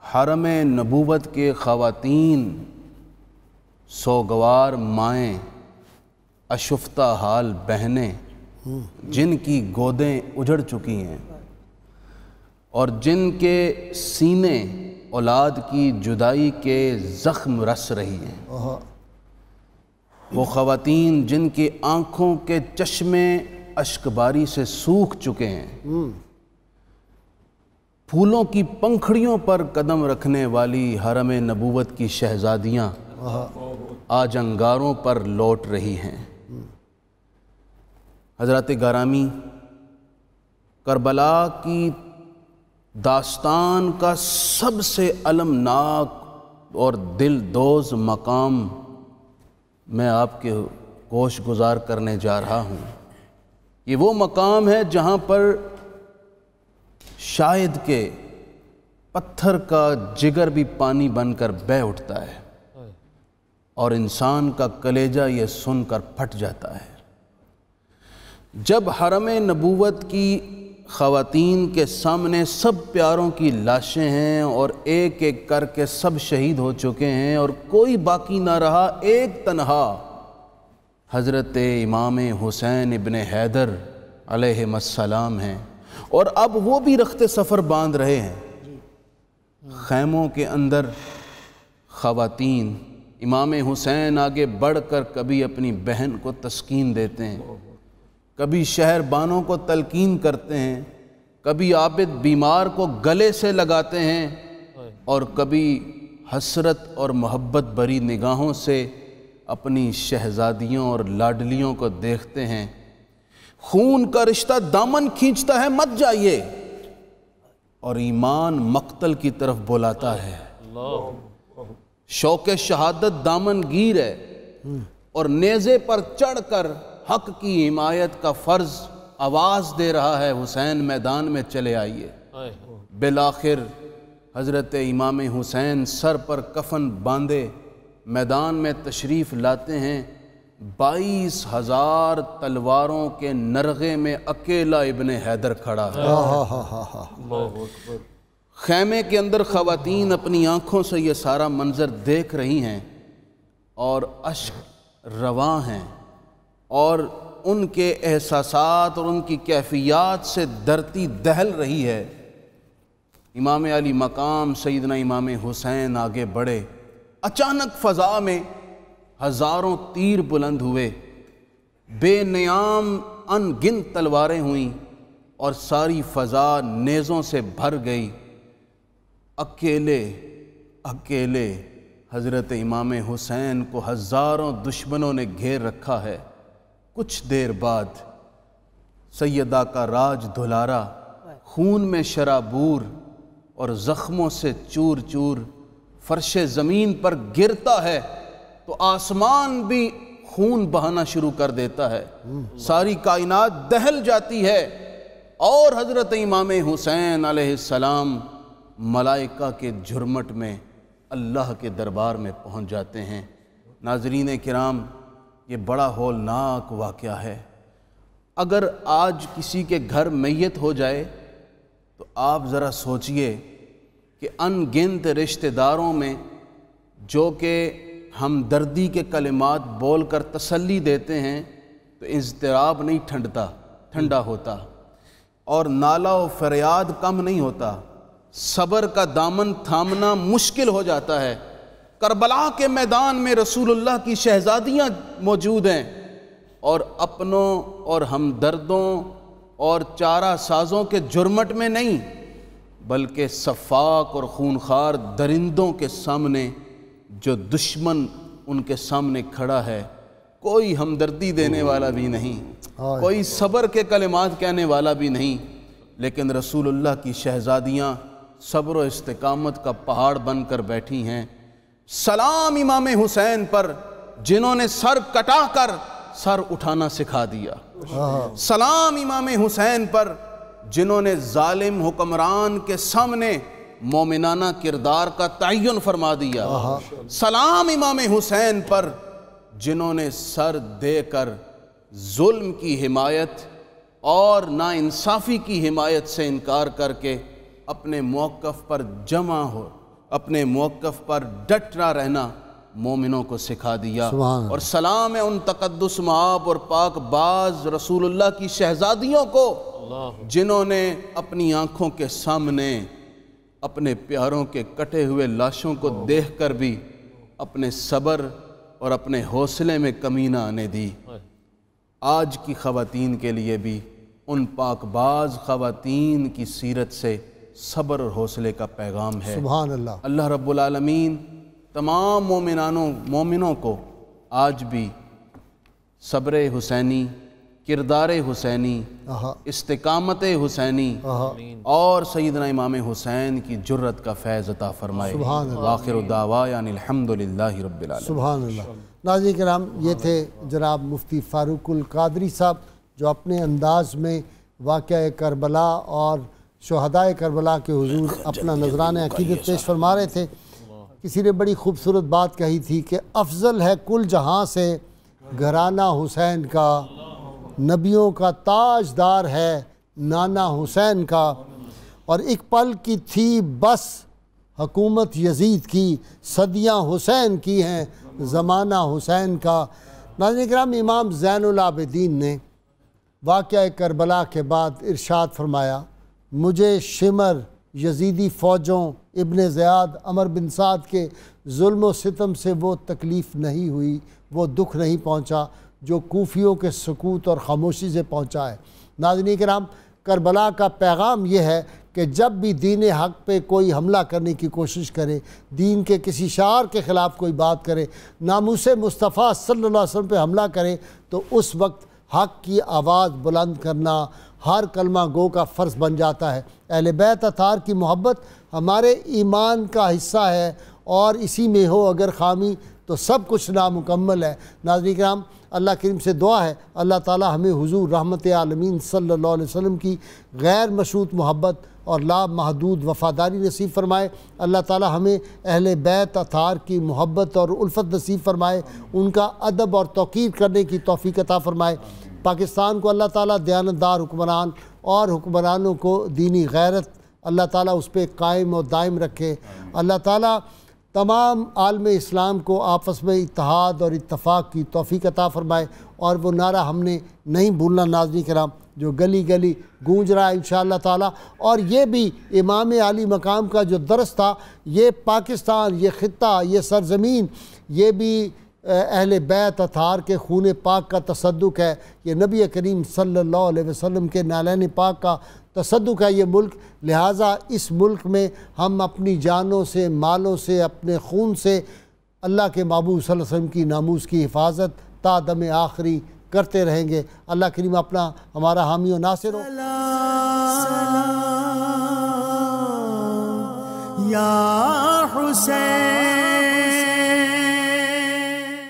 حرم نبوت کے خواتین، سوگوار مائیں، اشفتہ حال بہنیں، جن کی گودیں اجڑ چکی ہیں اور جن کے سینے اولاد کی جدائی کے زخم رس رہی ہیں، وہ خواتین جن کی آنکھوں کے چشمے اشکباری سے سوکھ چکے ہیں، پھولوں کی پنکھڑیوں پر قدم رکھنے والی حرم نبوت کی شہزادیاں آج انگاروں پر لوٹ رہی ہیں۔ حضرات گرامی، کربلا کی داستان کا سب سے المناک اور دل دوز مقام میں آپ کے گوش گزار کرنے جا رہا ہوں۔ یہ وہ مقام ہے جہاں پر شاید کہ پتھر کا جگر بھی پانی بن کر بہہ اٹھتا ہے اور انسان کا کلیجہ یہ سن کر پھٹ جاتا ہے۔ جب حرم نبوت کی خواتین کے سامنے سب پیاروں کی لاشیں ہیں اور ایک ایک کر کے سب شہید ہو چکے ہیں اور کوئی باقی نہ رہا، ایک تنہا حضرت امام حسین ابن حیدر علیہ السلام ہیں، اور اب وہ بھی رخت سفر باندھ رہے ہیں۔ خیموں کے اندر خواتین، امام حسین آگے بڑھ کر کبھی اپنی بہن کو تسکین دیتے ہیں، کبھی شہر بانوں کو تلقین کرتے ہیں، کبھی عابد بیمار کو گلے سے لگاتے ہیں اور کبھی حسرت اور محبت بھری نگاہوں سے اپنی شہزادیوں اور لاڈلیوں کو دیکھتے ہیں۔ خون کا رشتہ دامن کھینچتا ہے، مت جائیے، اور ایمان مقتل کی طرف بلاتا ہے۔ شوق شہادت دامن گیر ہے اور نیزے پر چڑھ کر حق کی حمایت کا فرض آواز دے رہا ہے، حسین میدان میں چلے آئیے۔ بالآخر حضرت امام حسین سر پر کفن باندھے میدان میں تشریف لاتے ہیں۔ 22,000 تلواروں کے نرغے میں اکیلا ابن حیدر کھڑا ہے۔ خیمے کے اندر خواتین اپنی آنکھوں سے یہ سارا منظر دیکھ رہی ہیں اور اشک رواں ہیں، اور ان کے احساسات اور ان کی کیفیات سے دھرتی دہل رہی ہے۔ امام علی مقام سیدنا امام حسین آگے بڑھے، اچانک فضا میں ہزاروں تیر بلند ہوئے، بے نیام ان گن تلواریں ہوئیں اور ساری فضا نیزوں سے بھر گئی۔ اکیلے حضرت امام حسین کو ہزاروں دشمنوں نے گھیر رکھا ہے۔ کچھ دیر بعد سیدہ کا راج دھلارا خون میں شرابور اور زخموں سے چور چور فرش زمین پر گرتا ہے تو آسمان بھی خون بہانا شروع کر دیتا ہے، ساری کائنات دہل جاتی ہے، اور حضرت امام حسین علیہ السلام ملائکہ کے جھرمٹ میں اللہ کے دربار میں پہنچ جاتے ہیں۔ ناظرین کرام، یہ بڑا ہولناک واقعہ ہے۔ اگر آج کسی کے گھر میت ہو جائے تو آپ ذرا سوچئے کہ ان گنت رشتہ داروں میں جو کہ ہمدردی کے کلمات بول کر تسلی دیتے ہیں تو اضطراب نہیں ٹھنڈا ہوتا، اور نالہ و فریاد کم نہیں ہوتا، صبر کا دامن تھامنا مشکل ہو جاتا ہے۔ کربلا کے میدان میں رسول اللہ کی شہزادیاں موجود ہیں، اور اپنوں اور ہمدردوں اور چارہ سازوں کے جرمٹ میں نہیں، بلکہ صفاق اور خونخوار درندوں کے سامنے، جو دشمن ان کے سامنے کھڑا ہے، کوئی ہمدردی دینے والا بھی نہیں، کوئی صبر کے کلمات کہنے والا بھی نہیں، لیکن رسول اللہ کی شہزادیاں صبر و استقامت کا پہاڑ بن کر بیٹھی ہیں۔ سلام امام حسین پر جنہوں نے سر کٹا کر سر اٹھانا سکھا دیا، سلام امام حسین پر جنہوں نے ظالم حکمران کے سامنے مومنانہ کردار کا تعین فرما دیا، سلام امام حسین پر جنہوں نے سر دے کر ظلم کی حمایت اور ناانصافی کی حمایت سے انکار کر کے اپنے موقف پر جمع ہو، اپنے موقف پر ڈٹا رہنا مومنوں کو سکھا دیا۔ اور سلام ہے ان تقدس مآب اور پاک باز رسول اللہ کی شہزادیوں کو جنہوں نے اپنی آنکھوں کے سامنے اپنے پیاروں کے کٹے ہوئے لاشوں کو دیکھ کر بھی اپنے صبر اور اپنے حوصلے میں کمی نہ آنے دی۔ آج کی خواتین کے لیے بھی ان پاک باز خواتین کی سیرت سے صبر اور حوصلے کا پیغام ہے۔
سبحان اللہ۔
اللہ رب العالمین تمام مومنوں کو آج بھی صبر حسینی، کردار حسینی، استقامت حسینی اور سیدنا امام حسین کی جرت کا فیض عطا فرمائے۔ وآخر دعوانا الحمدللہ رب العالمین۔
سبحان اللہ۔ ناظرین کرام، یہ تھے جناب مفتی فاروق القادری صاحب، جو اپنے انداز میں واقعہ کربلا اور شہدائے کربلا کے حضور اپنا نذرانہ عقیدت پیش فرما رہے تھے۔ کسی نے بڑی خوبصورت بات کہی تھی کہ افضل ہے کل جہاں سے گھرانہ حسین کا، نبیوں کا تاجدار ہے نانا حسین کا، اور ایک پل کی تھی بس حکومت یزید کی، صدیاں حسین کی ہیں زمانہ حسین کا۔ ناظرین کرام، امام زین العابدین نے واقعہ کربلا کے بعد ارشاد فرمایا، مجھے شمر یزیدی فوجوں، ابن زیاد، عمر بن سعد کے ظلم و ستم سے وہ تکلیف نہیں ہوئی، وہ دکھ نہیں پہنچا جو کوفیوں کے سکوت اور خاموشی سے پہنچا ہے۔ ناظرین کرام، کربلا کا پیغام یہ ہے کہ جب بھی دین حق پہ کوئی حملہ کرنے کی کوشش کرے، دین کے کسی شعار کے خلاف کوئی بات کرے، ناموس مصطفیٰ صلی اللہ علیہ وسلم پہ حملہ کرے، تو اس وقت حق کی آواز بلند کرنا ہر کلمہ گو کا فرض بن جاتا ہے۔ اہل بیت اطہار کی محبت ہمارے ایمان کا حصہ ہے، اور اسی میں ہو اگر خامی تو سب کچھ نامکمل ہے۔ ناظرین کرام، اللہ کریم سے دعا ہے اللہ تعالی ہمیں حضور رحمت عالمین صلی اللہ علیہ وسلم کی غیر مشروط محبت اور لا محدود وفاداری نصیب فرمائے۔ اللہ تعالی ہمیں اہل بیت اطہار کی محبت اور الفت نصیب فرمائے، ان کا ادب اور توقیر کرنے کی توفیق عطا فرمائے۔ پاکستان کو اللہ تعالیٰ دیانتدار حکمران اور حکمرانوں کو دینی غیرت اللہ تعالیٰ اس پہ قائم و دائم رکھے۔ اللہ تعالیٰ تمام عالم اسلام کو آپس میں اتحاد اور اتفاق کی توفیق عطا فرمائے، اور وہ نعرہ ہم نے نہیں بھولنا ناظرین کرام، جو گلی گلی گونج رہا ہے انشاءاللہ تعالیٰ۔ اور یہ بھی امام عالی مقام کا جو درس تھا، یہ پاکستان، یہ خطہ، یہ سرزمین، یہ بھی اہل بیت اطہار کے خون پاک کا تصدق ہے، یہ نبی کریم صلی اللہ علیہ وسلم کے نالین پاک کا تصدق ہے یہ ملک۔ لہٰذا اس ملک میں ہم اپنی جانوں سے، مالوں سے، اپنے خون سے اللہ کے محبوب صلی اللہ علیہ وسلم کی ناموس کی حفاظت تا دم آخری کرتے رہیں گے۔ اللہ کریم اپنا ہمارا حامی و ناصر ہو۔
یا حسین